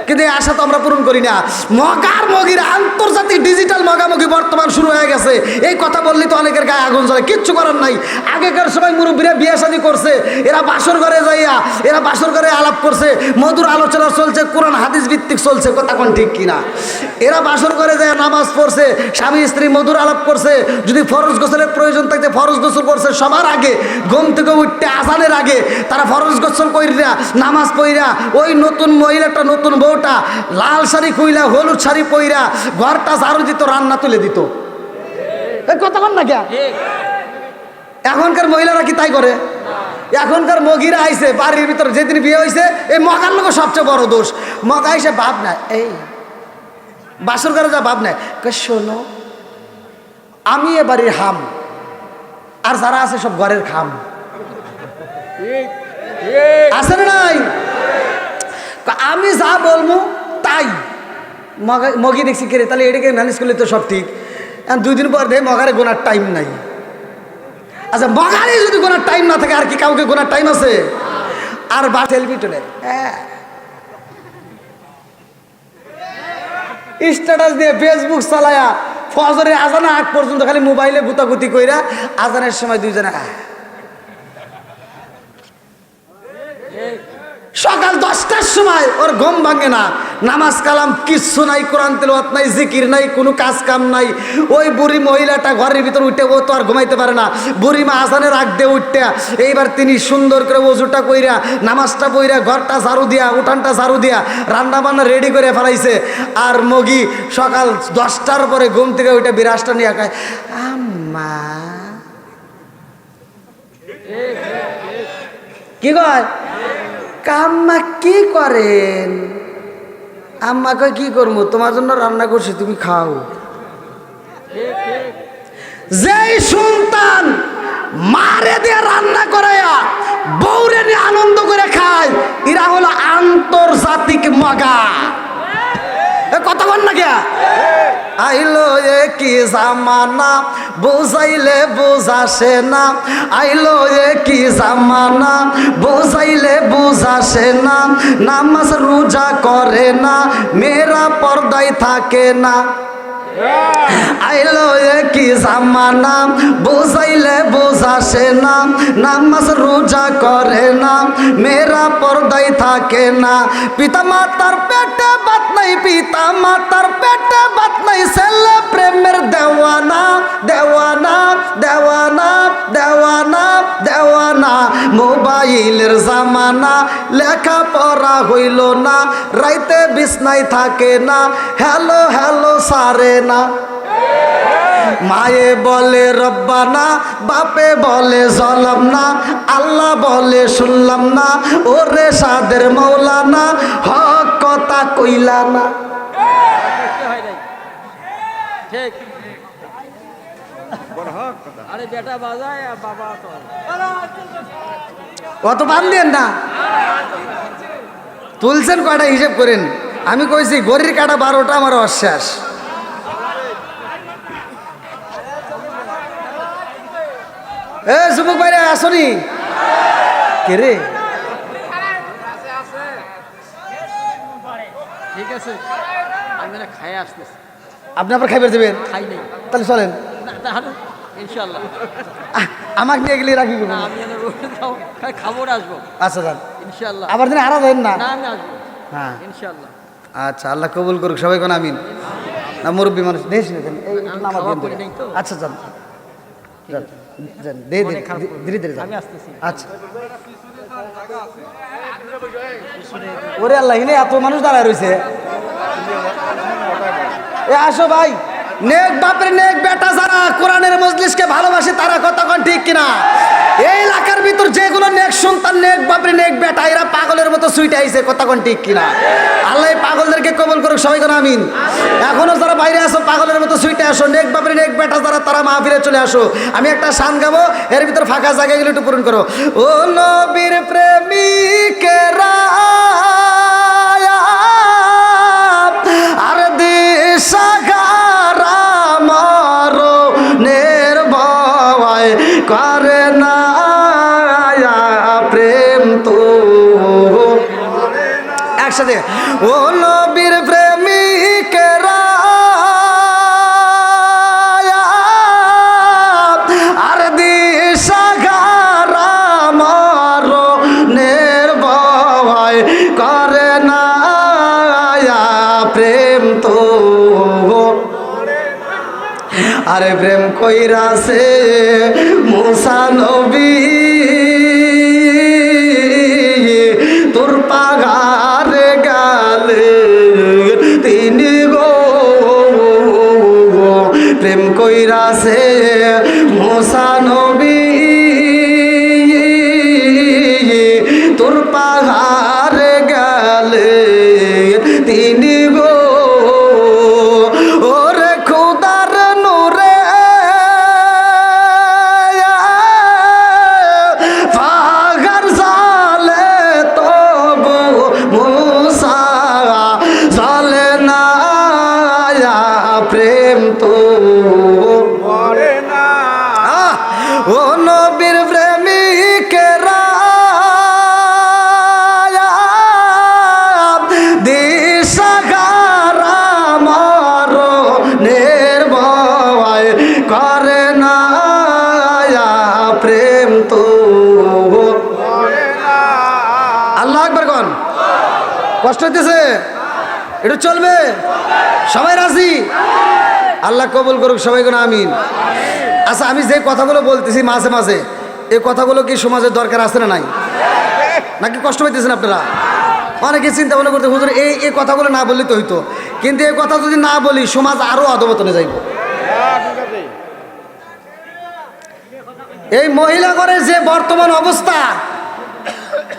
কিন্তু এই আশা তো আমরা পূরণ করি না। মগার মগির আন্তর্জাতিক ডিজিটাল মগামগি বর্তমান শুরু হয়ে গেছে। এই কথা বললি তো অনেকের গায়ে আগুন জ্বলে, কিচ্ছু করার নাই। আগেকার সময় মুরব্বীরা বিয়ে শাদী করছে, এরা বাসর ঘরে যাইয়া এরা বাসর ঘরে আলাপ করছে, মধুর আলোচনা চলছে, কোরআন হাদিস ভিত্তিক চলছে। কথা কোন ঠিক কিনা? এরা বাসর ঘরে যায় নামাজ পড়ছে, স্বামী স্ত্রী মধুর আলাপ করছে, যদি ফরজ গোসলের প্রয়োজন থাকতে ফরজ গোসল করছে। সবার আগে ঘুম থেকে উঠতে আজানের আগে তারা ফরজ গোসল কইরা নামাজ পইরা ওই নতুন মহিলাটা নতুন বউটা লাল শাড়ি কইলা হলুদ শাড়ি পইরা ঘরটা ঝাড়ু দিত, রান্না তুলে দিত। কতক্ষণ না কে? এখনকার মহিলারা কি তাই করে? এখনকার মগিরা আইছে বাড়ির ভিতরে, যেদিন বিয়ে হয়েছে এই মগার লোক সবচেয়ে বড় দোষ। মগা আইসে ভাব না, এই বাসর ঘরে যা ভাব নাই, শোনো আমি এ বাড়ির হাম, আর যারা আছে সব ঘরের খাম। আছে না নাই? আমি যা বলবো তাই। মগি দেখছি কে রে, তাহলে এটাকে ম্যানেজ করলে তো সব ঠিক। 2 দিন পর দেখে মগারে গোনার টাইম নাই। আচ্ছা মগারে যদি গোনার টাইম না থাকে আর কি কাউকে গোনার টাইম আছে? আর বা সেলফি তুলে স্ট্যাটাস দিয়ে ফেসবুক চালায়া ফজরের আজানা আগ পর্যন্ত খালি মোবাইলে গুতাগুতি কইরা আজানের সময় 2 জনে সকাল 10টার সময় ওর ঘুম ভাঙে না, নামাজ কালাম কিচ্ছু নাই, কোরআন তেলাওয়াত নাই, জিকির নাই, কোনো কাজ কাম নাই। ওই বুড়ি মহিলাটা ঘরের ভিতর উঠে ও তো আর ঘুমাইতে পারে না। বুড়িমা আজানের আগ দিয়ে উঠতে এইবার তিনি সুন্দর করে ওজুটা কইরা নামাজটা পইরা ঘরটা ঝাড়ু দিয়া উঠানটা ঝাড়ু দিয়া রান্না বান্না রেডি করে ফেলাইছে। আর মগি সকাল 10টার পরে ঘুম থেকে উঠে বিরাজটা নিয়ে খায়, আম্মা কি কয়? আম্মা কি করেন? আম্মা কয় কি করবো, তোমার জন্য রান্না করছি, তুমি খাও। যেই সন্তান মারে দিয়ে রান্না করাইয়া বউরে নিয়ে আনন্দ করে খায়, এরা হলো আন্তর্জাতিক মগা। কথা বল না কে? আইলো এ কি জামানা বুঝাইলে বুঝাসে না, আইলো এ কি জামানা বুঝাইলে বুঝাসে না, নামাজ রোজা করে না, মেয়েরা পর্দায় থাকে না। আইলো এ কি জামানা বুঝাইলে বুঝাসে না, নামাজ রোজা করে না, মেয়েরা পর্দায় থাকে না। পিতা মাতার পেটে বাত নাই, পিতা মাতার পেটে বাত নাই, ছেলে প্রেমের দেওয়ানা দেওয়ানা দেওয়ানা দেওয়ানা দেওয়ানা। মোবাইলের জামানা, লেখা পড়া হইল না, রাইতে বিছনায় থাকে না, হ্যালো হ্যালো সারে না। মায়ে বলে রব্বানা, বাপে বলে জলম না, আল্লাহ বলে শুনলাম না, ওরে সাদের মৌলানা হক কথা কইলা না। করতে হয় নাই ঠিক আরে বেটা বাজায় আর বাবা তো অত বান দেন না, তুলছেন কয়টা হিসেব করেন। আমি কইছি গড়ির কাটা 12টা আমার অশ্বাস। এ যুবক ভাইরা আসনি কে রে? ঠিক আছে আমি না খাই আসতেছি আপনি আবার খাইবার দেবেন? খাই নাই তাহলে চলেন। না তাহলে ইনশাল্লাহ আমাকে নিয়ে গেলে রাখি না আমি যেন রোডে যাও খাবো না আসবো আচ্ছা যান, ইনশাল্লাহ আবার দিন আরো দেন না। না আমি আসবো হ্যাঁ ইনশাল্লাহ আচ্ছা, আল্লাহ কবুল করুক সবাই কোন আমিন। না মুরব্বী মানুষ দেশ নেবেন খাওয়া করি নাই তো। আচ্ছা যান যান, যান, দে দে, ধীরে ধীরে যান। আমি আসতেছি আচ্ছা ওরে আল্লাহ, ইনে এত মানুষ দাঁড়ায় রয়েছে। এ আসো ভাই, নেক বাপের নেক বেটা যারা কোরআনের মজলিসকে ভালোবাসে তারা কতক্ষণ ঠিক কিনা? এই এলাকার ভিতর যেগুলো নেক সন্তান নেক বাপের নেক বেটা এরা পাগলের মতো সুইটে আইছে, কতক্ষণ ঠিক কিনা? আল্লাহ এই পাগলদেরকে কবুল করুক সবাই কোন আমিন। এখনো যারা বাইরে আসো পাগলের মতো সুইটে আসো, নেক বাপের নেক বেটা যারা তারা মাহফিলে চলে আসো। আমি একটা শান গাবো, এর ভিতর ফাঁকা জায়গাগুলো একটু পূরণ করো। ও নবীর প্রেমিকেরা আর দিশাগারা মরণের ভয় করে না প্রেম তো একসাথে। ও নবীর প্রেমিকেরা আর দিশাগারা মরণের ভয় করে না প্রেম তো আরে প্রেম কইরাছে মুসা নবী তোর পাগারে গালে তিনি গো প্রেম কইরাছে মুসা নবী তোর পাগারে গালে তিনি গো ওরে খুদার নূরে পাগার জালে তবু মুসা জালে না প্রেম তো করে না ও নবীর প্রেমিকেরা দিশাগারা মরণের ভয় করে না প্রেম তো করে না আল্লাহ আকবার কোন কষ্ট হইতেছে একটু চলবে সবাই রাজি আল্লাহ কবুল করুক সবাই কোন আমিন আচ্ছা আমি যে কথাগুলো বলতেছি মাঝে মাঝে এই কথাগুলো কি সমাজের দরকার আছে না নাই নাকি কষ্ট পাইতেছেন আপনারা অনেকে চিন্তা ভাবনা করতে হুজুর এই কথাগুলো না বললে তো হইতো কিন্তু এই কথা যদি না বলি সমাজ আরো অধপতনে যাইব এই মহিলা ঘরের যে বর্তমান অবস্থা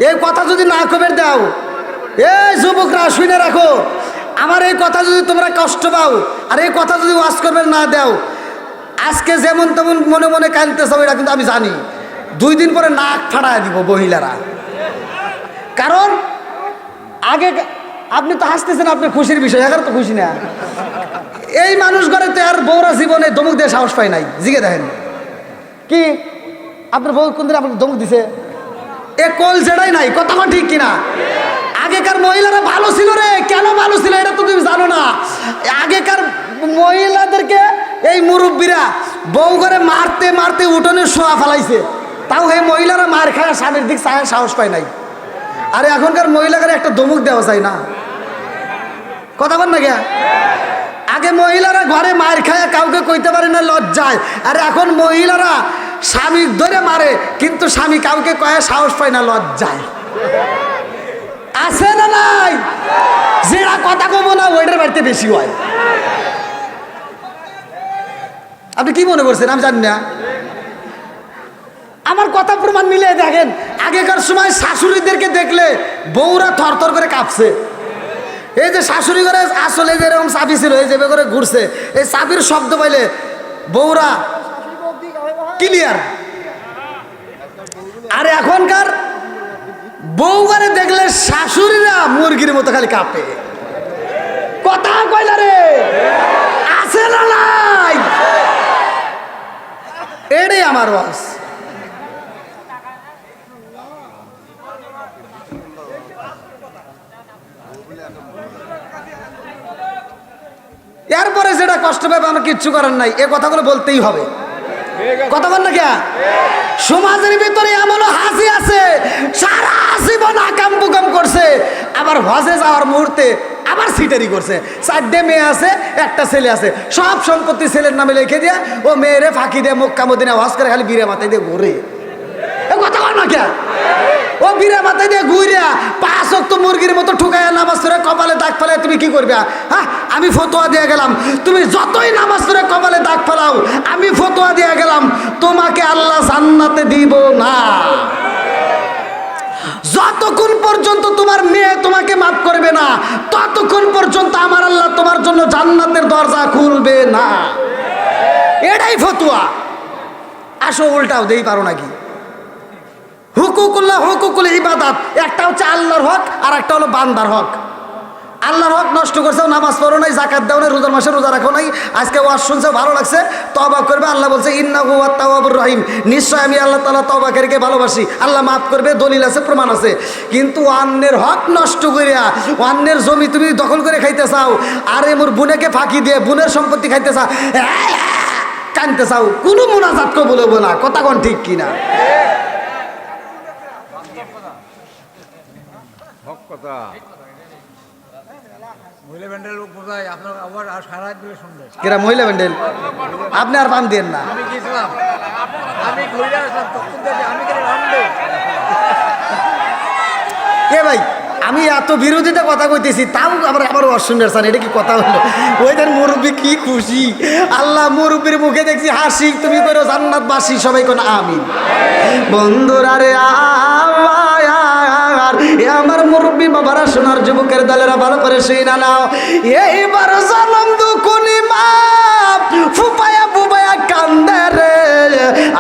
এই কথা যদি না কবে দাও এই যুবকরা শুনে রাখো আমার এই কথা যদি তোমরা কষ্ট পাও আর এই কথা যদি ওয়াজ করবে না দাও আজকে যেমন তেমন মনে মনে কাঁদতেছ এটা কিন্তু আমি জানি 2 দিন পরে নাক ফাটায় দিব মহিলারা কারণ আগে আপনি তো হাসতেছেন আপনার খুশির বিষয় এখন তো খুশি না এই মানুষ ঘরে তো আর বউরা জীবনে দমুক দিয়ে সাহস পায় নাই জিগে দেখেন কি আপনার বউ কোন দিন আপনাকে দমুক দিছে এ কল জেডাই নাই কতক্ষণ ঠিক কিনা আগেকার মহিলারা ভালো ছিল রে কেন ভালো ছিল এটা তো তুমি জানো না আগেকার মহিলাদেরকে এই মুরব্বীরা বউ করে মারতে মারতে উঠোনে শোয়া ফেলাইছে তাও এই মহিলারা মার খায় স্বামীর দিক চায় সাহস পায় নাই আরে এখনকার মহিলাকে একটা দমুক দেওয়া যায় না কথা বল না কে আগে মহিলারা ঘরে মার খায় কাউকে কইতে পারে না লজ্জায় আর এখন মহিলারা স্বামী ধরে মারে কিন্তু স্বামী কাউকে কয়ে সাহস পায় না লজ্জায় আছে না নাই যেটা কথা কব না ওইটার বাড়িতে বেশি হয় আপনি কি মনে করছেন আমি জানি না আমার কথা প্রমাণ মিলিয়ে দেখেন আগেকার সময় শাশুড়িদেরকে দেখলে বউরা থরথর করে কাঁপছে এই যে শাশুড়ি ঘরে আসলে যেরকম চাবি ছিল এই যেভাবে করে ঘুরছে, এই চাবির শব্দ পাইলে বউরা ক্লিয়ার। আর এখনকার বউ ঘরে দেখলে শাশুড়িরা মুরগির মতো খালি কাঁপে। কথা কইলা রে, আছে না নাই? এটাই আমার বাস। এরপরে যেটা কষ্ট পাবে আমার কিচ্ছু করার নাই, এ কথাগুলো বলতেই হবে। কথা বল না কে? সমাজের ভিতরে এমনও হাসি আছে সারা জীবন আকাম বুকাম করছে, আবার হজে যাওয়ার মুহূর্তে আবার সিটারি করছে। 4টে মেয়ে আছে, একটা ছেলে আছে, সব সম্পত্তি ছেলের নামে লিখে দিয়ে ও মেয়েরে ফাঁকি দিয়ে মক্কা মদিনা হজ করে খালি বীরে মাথায় দিয়ে ঘুরে। এ কথা বল না কে? ও বীরে মাথায় দিয়ে ঘুরিয়া 5 ওয়াক্ত মুরগির মতো ঠুকাইয়া নামাজ পড়ে কপালে দাগ ফেলায় তুমি কি করবে? হ্যাঁ, আমি ফতোয়া দিয়ে গেলাম, তুমি যতই নামাজ পড়ে কপালে দাগ ফেলাও, আমি ফতোয়া দিয়ে গেলাম তোমাকে আল্লাহ জান্নাতে দিব না। যতক্ষণ পর্যন্ত তোমার মেয়ে তোমাকে মাফ করবে না, ততক্ষণ পর্যন্ত আমার আল্লাহ তোমার জন্য জান্নাতের দরজা খুলবে না। এটাই ফতোয়া। আসো উল্টাও দেই পারো নাকি? হুকুকুল্লাহ, হুকুকুল ইবাদাত, একটা হচ্ছে আল্লাহর হক আর একটা হলো বান্দার হক। আল্লাহর হক নষ্ট করছে, নামাজ পড়ো নাই, জাকাত দাও নাই, রোজার মাসে রোজা রাখো নাই, আজকে ওয়াজ শুনছে ভালো লাগছে, তওবা করবে। আল্লাহ বলছে ইন্নাহু হুয়াত তাওয়াবুর রহিম, নিশ্চয় আমি আল্লাহ তাআলা তওবাকারীকে ভালোবাসি, আল্লাহ মাফ করবে, দলিল আছে, প্রমাণ আছে। কিন্তু অন্যের হক নষ্ট করিয়া অন্যের জমি তুমি দখল করে খাইতে চাও, আরে মোর বোনেকে ফাঁকি দিয়ে বোনের সম্পত্তি খাইতে চাও, কানতে চাও, কোনো মুনাজাত কবুল হবে না। কথা কোন ঠিক কিনা? কথা মহিলা ব্যান্ডের লোক বোঝায় আপনার আবার আর সারা রাত দিলে শুনবে কেরা মহিলা ব্যান্ডেল? আপনি আর পান দেন না। আমি গিয়েছিলাম, আমি ঘুরে আসলাম, তখন থেকে আমি কেন রামদে কে ভাই, আমি এত বিরোধিতা কথা কইতেছি, তাও আবার অসুন্দর স্যার, এটা কি কথা হলো? ওইদের মুরব্বী কি খুশি, আল্লাহ মুরব্বীর মুখে দেখছি হাসি, তুমি করো জান্নাতবাসী, সবাই কোন আমিন। বন্ধুরা রে আমার মুরব্বী বাবারা, সোনার যুবকের দলেরা ভালো করে সেই না নাও, এইবার জনম দুকুনি মা ফুপায়া বুবায়া কান্দে রে।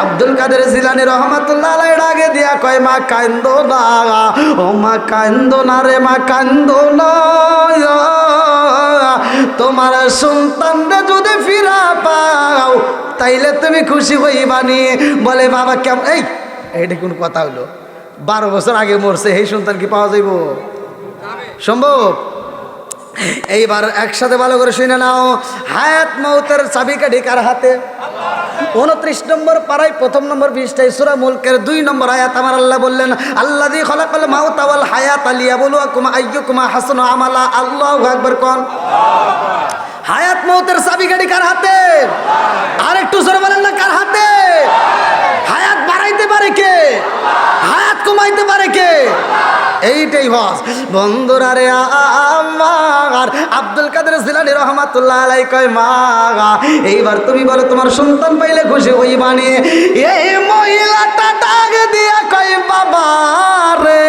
আব্দুল কাদের জিলানী রহমাতুল্লাহ আলাইহি ডাকে দিয়া কয় মা কান্দো না, ও মা কান্দো না রে, মা কান্দো না, তোমার সন্তানরা যদি ফিরা পাও তাইলে তুমি খুশি হইবানি। বলে বাবা কেমন, এইটা কোন কথা হলো? 12 বছর আগে মরছে, এই সন্তান কি পাওয়া যাইব? সম্ভব? এইবার একসাথে ভালো করে শুনে নাও, হায়াত মৌতের চাবিকাঠি কার হাতে? 29 নম্বর পারায় 1 নম্বর পৃষ্ঠায় সূরা মুলকের 2 নম্বর আয়াত আমার আল্লাহ বললেন আল্লাযী খালাকাল মাউতা ওয়াল হায়াতা লিয়াবলুয়াকুম আইয়ুকুম আহসানু আমালা। আল্লাহু আকবার কোন? হায়াত মৌতের চাবিকাঠি কার হাতে? আর একটু জোরে বলেন না, কার হাতে? হায়াত বাড়াইতে পারে কে? হায়াত কমাইতে পারে কে? এইটাই হস। বন্ধুরা রে আমার আব্দুল কাদের জিলানী রহমাতুল্লাহ আলাইহি কয় মা এইবার তুমি বলো তোমার সন্তান পাইলে খুশি হইবানি। এই মহিলাটা ডাক দিয়া কয় বাবা রে,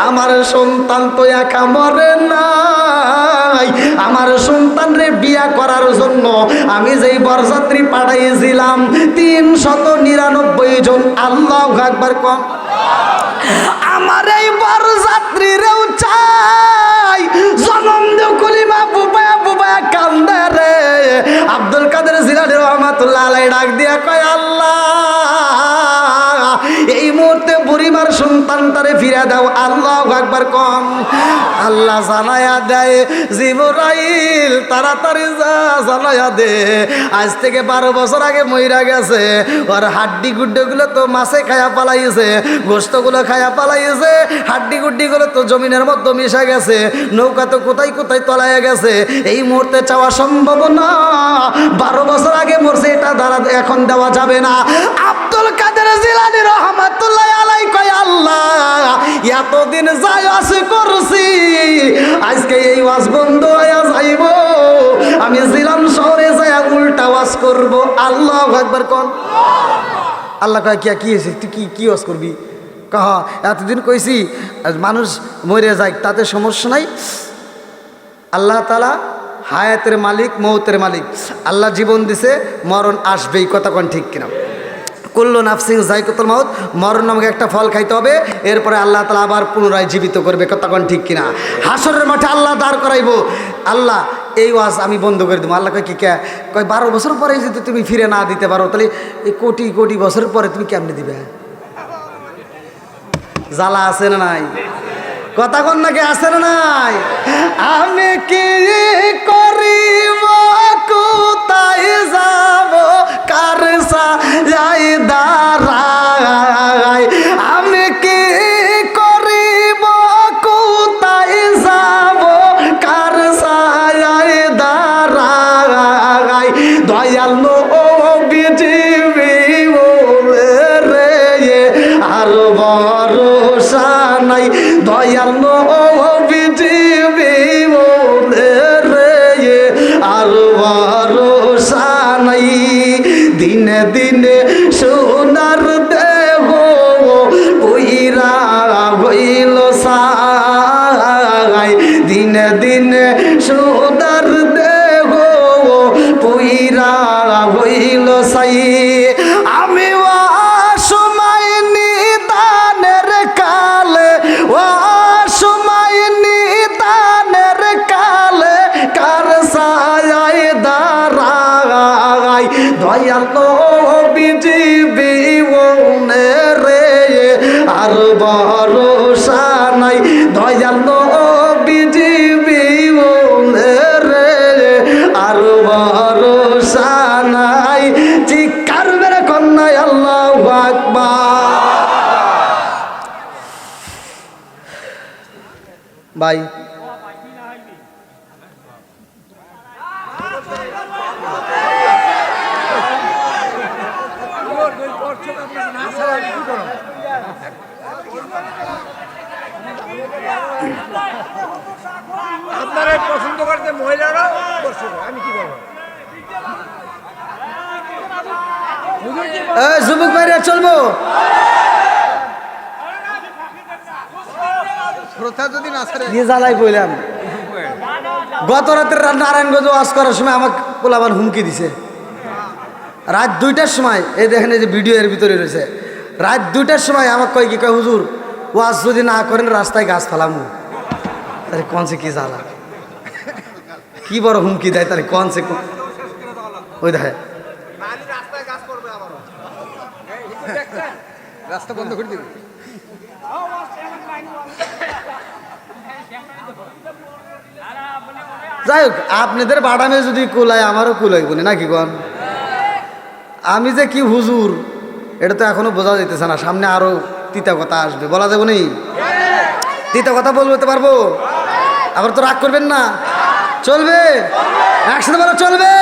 আমার সন্তান তো একা মরে নাই, আমার সন্তান রে বিয়া করার জন্য আমি যেই বরযাত্রী পাঠাইছিলাম 399 জন। আল্লাহু আকবার কোন? আমার এই বরযাত্রীরেও চাই জনম দেও কলিমা বুবায়া বুবায়া কান্দে রে। আব্দুল কাদের জিলানী রহমাতুল্লাহ আলাইহি ডাক দিয়া কয় আল্লাহ এই মুহূর্তে বুড়িমার সন্তানটারে ফিরে দাও। আল্লাহু আকবার কোন? আল্লাহ জানায়া দেয় জিবরাইল তাড়াতাড়ি যা জানায়া দে, আজ থেকে 12 বছর আগে মইরা গেছে, ওর হাড্ডি গুড্ডেগুলো তো মাছে খায়া পালাইছে, গোস্তগুলো খায়া পালাইছে, হাড্ডি গুড্ডিগুলো তো জমিনের মধ্যে মিশে গেছে, নৌকা তো কোথায় কোথায় তলায় গেছে, এই মুহূর্তে চাওয়া সম্ভব না। 12 বছর আগে মরছে, এটা দ্বারা এখন দেওয়া যাবে না। আব্দুল কাদের জিলানী রহমাতুল্লাহ আলাইহি কয় আল্লাহ এতদিন যাই আস করছি, আজকে এই ওয়াজ বন্ধ হয়ে যাইব, আমি জিলান শহরে যাই উল্টা ওয়াজ করব। আল্লাহু আকবার কোন? আল্লাহ কয় কি হয়েছে, তুই কি ওয়াজ করবি? কহ এতদিন কইছি মানুষ মরে যায় তাতে সমস্যা নাই, আল্লাহ তাআলা হায়াতের মালিক, মৌতের মালিক। আল্লাহ জীবন দিছে, মরণ আসবেই, কথা কোন ঠিক কিনা? কুল্লু নাফসিন যায়কাতুল মাউত, মরণ নামক একটা ফল খাইতে হবে, এরপরে আল্লাহ তাআলা আবার পুনরায় জীবিত করবে, কথা কোন ঠিক কিনা? হাসরের মাঠে আল্লাহ দাঁড় করাইবো। আল্লাহ এই ওয়াজ আমি বন্ধ করে দেবো। আল্লাহ কয় কি কে? কয় 12 বছর পরে যদি তুমি ফিরে না দিতে পারো তাহলে এই কোটি কোটি বছর পরে তুমি কেমনে দিবে? জ্বালা আছে না নাই? কথা কোন নাকি আছে না নাই? আমি কি করিব, কোথায় যাব, কার সায়াই দাঁড়াই? আমি কি করিব, কোথায় যাব, কার সায়াই দাঁড়াই? দয়াল নবীজি রে আর ভরসা নাই, দয়াল নবীজি রে আর ভরসা নাই। দিনে দিনে সোনার দেহ উইরা হইল সাই, দিনে দিনে সোনার দেহ পুইরা হইল সাই। আমি সময় নিদানের কালে, সময় নিদানের কালে কার সায়ায় দাঁড়াই? দয়াল নবীজি রে আর ভরসা নাই, দয়াল নবীজি রে আর ভরসা নাই। চিৎকার মেরে কন্যায় আল্লাহু আকবার। ভাই আপনারা পছন্দ করতে মহিলারা দর্শক, আমি কি বলবো? যুবক ভাইরা চলবো? শ্রোতা যদি না ছাড়ে দিয়ে জ্বালাই বললাম। গত রাতের নারায়ণগঞ্জ ওয়াজ করার সময় আমাকে পোলাবার হুমকি দিছে। রাত 2টার সময়, এই দেখেন এই যে ভিডিও এর ভিতরে রয়েছে, রাত 2টার সময় আমাকে কয় কি, কয় হুজুর ওয়াজ যদি না করেন রাস্তায় গাছ ফালামু। তাহলে কনসে কি জ্বালা, কি বড় হুমকি দেয়, তাহলে কনসে ওই দেখে রাস্তায় কাজ করবে, আবার রাস্তা বন্ধ করে দিবে। যাই হোক, আপনাদের বাড়ামে যদি কুলায় আমারও কুলাইব নাকি কন? আমি যে কি হুজুর এটা তো এখনো বোঝা যাইতেছে না, সামনে আরো তিতা কথা আসবে, বলা যাবে নি? তিতা কথা বলতে পারবো? আবার তো রাগ করবেন না, চলবে? একসাথে বলো চলবে?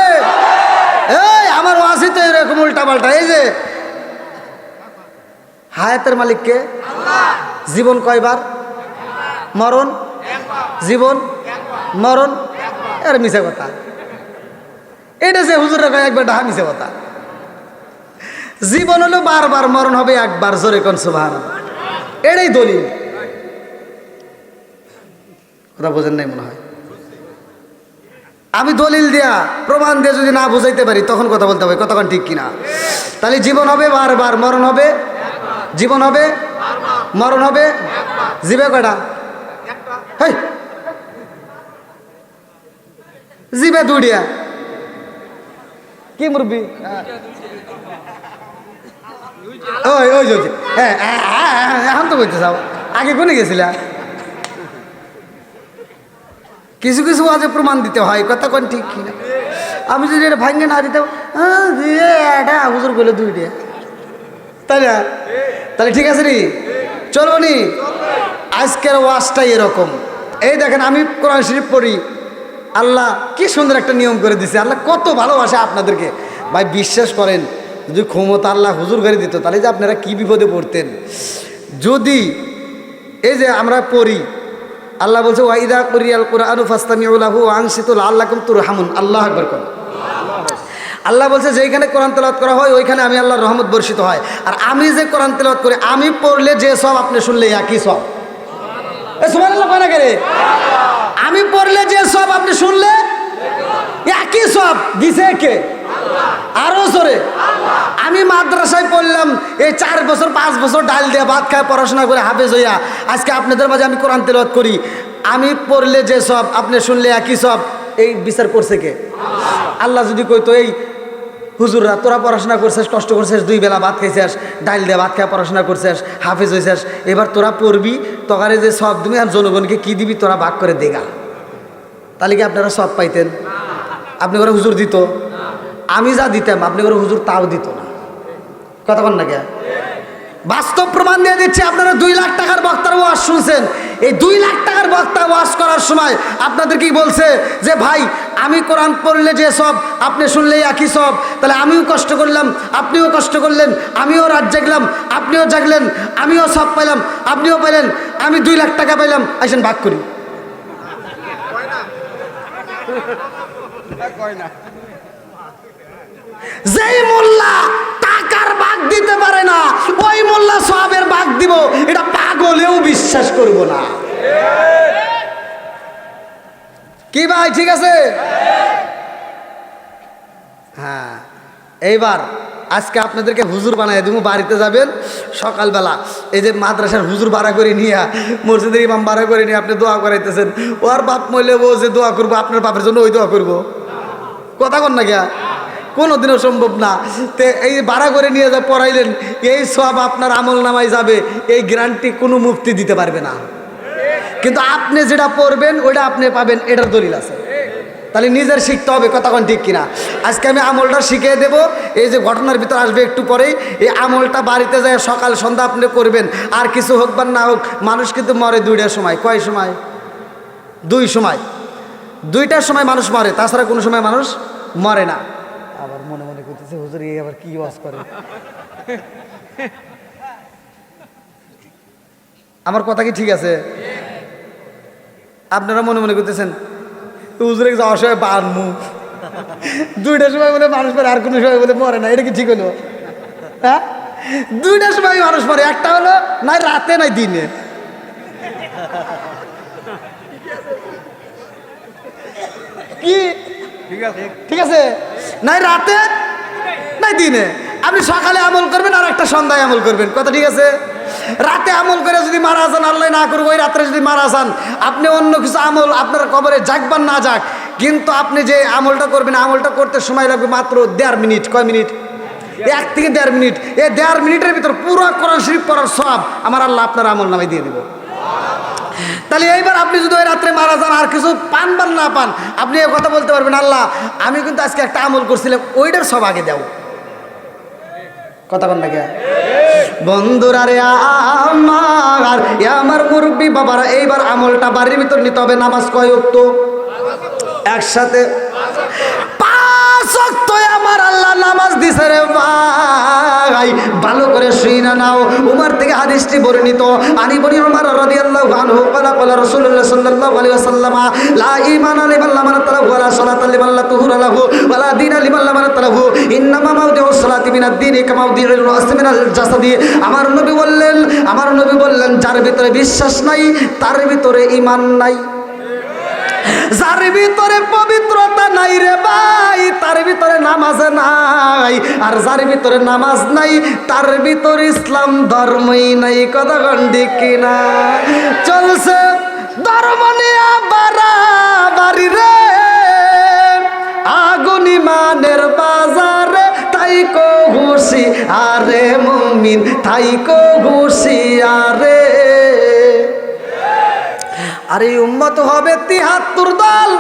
এই আমার ওয়াসি তো এরকম উল্টা পাল্টা। এই যে হায়াতের মালিককে, জীবন কয়বার, মরণ, জীবন মরণ, এর মিশা কথা। এটা যে হুজুরের কয় একবার ডাহা মিশা কথা। জীবন হলো বারবার, মরণ হবে একবার, জোরে কোন সুবহানাল্লাহ। এটাই দলিল। কথা বোঝেন নাই মনে হয়। আমি দলিল দিয়া প্রমাণ দিয়ে যদি না বুঝাইতে পারি তখন কথা বলতে হবে, কতক্ষণ ঠিক কিনা? তাহলে জীবন হবে বারবার, মরণ হবে, জীবন হবে, মরণ হবে, জিবে কয়টা? হেই, জিবে 2টা। কি মুরব্বী? ওই ওই যে হ্যাঁ, এখন তো বলতে চাও, আগে কোনে গেছিলা? কিছু কিছু আজে প্রমাণ দিতে হয়, কথা কোন ঠিক কিনা? আমি যদি এটা ভাঙ্গে না দিতে, এটা হুজুর বলে 2টা, তাই না? তাহলে ঠিক আছে নি, চলবো নি? আজকের ওয়াজটাই এরকম। এই দেখেন আমি কোরআন শরীফ পড়ি, আল্লাহ কি সুন্দর একটা নিয়ম করে দিছে। আল্লাহ কত ভালোবাসে আপনাদেরকে ভাই, বিশ্বাস করেন। যদি ক্ষমতা আল্লাহ হুজুর করে দিত তাহলে যে আপনারা কি বিপদে পড়তেন। যদি এই যে আমরা পড়ি, আল্লাহ বলছে ওয়াইদা কুরিয়াল কুরআনু ফাসতামিউ লাহু ওয়া আনসিতু লাআল্লাকুম তুরহামুন। আল্লাহু আকবার কর। আল্লাহ বলছে যেখানে কোরআন তেলাওয়াত করা হয় ওইখানে আমি আল্লাহর রহমত বর্ষিত হয়। আর আমি যে কোরআন তেলাওয়াত করি, আমি পড়লে যে সব আপনি শুনলে একই সব। সুবহানাল্লাহ কয় না কে রে? আমি পড়লে যে সব আপনি শুনলে একই সব দিছে কে? আরো জোরে। আমি মাদ্রাসায় পড়লাম এই 4 বছর 5 বছর ডাল দিয়ে ভাত খায় পড়াশোনা করে হাফেজ হইয়া আজকে আপনাদের মাঝে আমি কোরআন তেলাওয়াত করি। আমি পড়লে যে সব আপনি শুনলে একই সব, এই বিচার করছে কে? আল্লাহ যদি কইতো এই হুজুররা তোরা পড়াশোনা করছিস, কষ্ট করছিস, 2 বেলা ভাত খাইছিস, ডাল দিয়ে ভাত খায় পড়াশোনা করছিস, হাফেজ হয়েছিস, এবার তোরা পড়বি, তোকারে যে সব তুমি আর জনগণকে কি দিবি তোরা ভাগ করে দেগা, তাহলে কি আপনারা সব পাইতেন? আপনি করে হুজুর দিত? আমি যা দিতাম আপনি করে হুজুর তাও দিত না। কথা বল না কে? বাস্তব প্রমাণ দিয়ে দিচ্ছে। আপনারা 2 লাখ টাকার বক্তার ওয়াজ শুনছেন, এই 2 লাখ টাকার বক্তা ওয়াজ করার সময় আপনাদের কি বলছে যে ভাই আমি কোরআন পড়লে যে সব আপনি শুনলেই একই সব, তাহলে আমিও কষ্ট করলাম আপনিও কষ্ট করলেন, আমিও রাত জাগলাম আপনিও জাগলেন, আমিও সব পাইলাম আপনিও পাইলেন, আমি 2 লাখ টাকা পাইলাম, আসেন ভাগ করি। যেই মোল্লা টাকার ভাগ দিতে পারে না ওই মোল্লা সওয়াবের ভাগ দিব, এটা পাগলেও বিশ্বাস করব না। কি ভাই ঠিক আছে? হ্যাঁ, এইবার আজকে আপনাদেরকে হুজুর বানায় দিব। বাড়িতে যাবেন সকালবেলা, এই যে মাদ্রাসার হুজুর ভাড়া করে নিয়ে, মসজিদের ইমাম ভাড়া করে নিয়ে আপনি দোয়া করাইতেছেন, ওর বাপ মইলে ও যে দোয়া করবো আপনার বাপের জন্য ওই দোয়া করবো। কথা কন না গিয়া? কোনোদিনও সম্ভব না। তে এই ভাড়া করে নিয়ে যা পড়াইলেন, এই সব আপনার আমল নামায় যাবে, এই গ্যারান্টি কোনো মুফতি দিতে পারবে না। কিন্তু আপনি যেটা পড়বেন ওইটা আপনি পাবেন, এটার দলিল আছে। তাহলে নিজের শিখতে হবে। কথা কোন ঠিক কিনা? আজকে আমি আমলটা শিখিয়ে দেব। এই যে ঘটনার ভিতর আসবে একটু পরেই, এই আমলটা বাড়িতে যায় সকাল সন্ধ্যা আপনি করবেন। আর কিছু হোক বা না হোক, মানুষ কিন্তু মরে 2টার সময়। কয় সময়? 2 সময়। 2টার সময় মানুষ মরে, তাছাড়া কোনো সময় মানুষ মরে না। আবার মনে মনে করতেছে হুজুর এই আবার কি ওয়াজ করে। আমার কথা কি ঠিক আছে? আপনারা মনে মনে করতেছেন হুজুরে যাওয়ার সময় বানমু, 2টার সময় বলে মানুষ মরে, আর কোনো সময় বলে মরে না, এটা কি ঠিক হলো? হ্যাঁ, 2টার সময় মানুষ মরে, একটা হলো নাই রাতে নাই দিনে। কি ঠিক আছে? নাই রাতে নাই দিনে। আপনি সকালে আমল করবেন আর একটা সন্ধ্যায় আমল করবেন। কথা ঠিক আছে? রাতে আমল করে যদি মারা যান, আল্লাহ না করবো, ওই রাত্রে যদি মারা যান, আপনি অন্য কিছু আমল আপনার কবরে যাকবার না যাক, কিন্তু আপনি যে আমলটা করবেন, আমলটা করতে সময় লাগবে মাত্র 1.5 মিনিট। কয় মিনিট? 1 থেকে 1.5 মিনিট। এই 1.5 মিনিটের ভিতর পুরো কোরআন শরীফ পড়ার সব আমার আল্লাহ আপনার আমল নামে দিয়ে দিব। তাহলে এইবার আপনি যদি ওই রাত্রে মারা যান আর কিছু পান বা না পান, আপনি এই কথা বলতে পারবেন, আল্লাহ আমি কিন্তু আজকে একটা আমল করছিলাম, ওইটার সব আগে দাও। কথা বল না কে? বন্ধুরা রে আমার মুরব্বী বাবারা, এইবার আমলটা বাড়ির ভিতর নিতে হবে। নামাজ কয় ওয়াক্ত? একসাথে 5 ওয়াক্ত আমার আল্লাহ নামাজ দিছে রে ভাই, ভালো করে শুই না নাও। উমর থেকে হাদিসটি বর্ণিত, আনি বনি উমর রাদিয়াল্লাহু আনহু ক্বালা ক্বালা রাসূলুল্লাহ সাল্লাল্লাহু আলাইহি ওয়াসাল্লাম লা ঈমানা লিমান লা মানাত লাহু ওয়া লা সালাতা লিমান লা তুহুরা লাহু ওয়া লা দীনা লিমান লা মানাত লাহু ইন্নামা মাওদিউস সালাতি মিনাদ দীনি কামা মাওদিউল রাসি মিনাল জাসাদি। আমার নবী বললেন যার ভিতরে বিশ্বাস নাই তার ভিতরে ঈমান নাই, যার ভিতরে পবিত্রতা নাই রে ভাই তার ভিতরে নামাজ নাই, আর যার ভিতরে নামাজ নাই তার ভিতরে ইসলাম ধর্মই নাই। কথা কোন ঠিক কিনা? চলছে ধর্ম নিয়া বাড়াবাড়ি রে, আগুন ইমানের বাজারে, তাই কো ঘুষি আরে মুমিন, তাই কো ঘুষি আরে। আর এই উম্মত হবে 73 দল,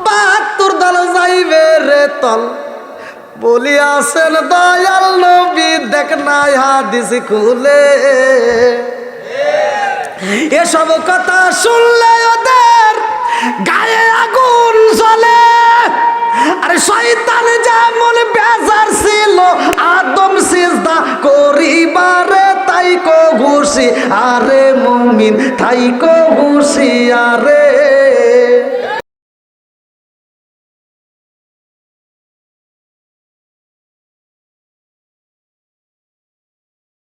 72 দল যাইবে রে তল। বলিয়াছেন দয়াল নবী, দেখ নাই হাদিস খুলে। এসব কথা শুনলে ওদের গায়ে আগুন জ্বলে। আরে শয়তান যেমন বেজার ছিল আদম সিজদা করিবারে, তাই কো ঘুষি আরে মুমিন, তাই কো ঘুষি আরে।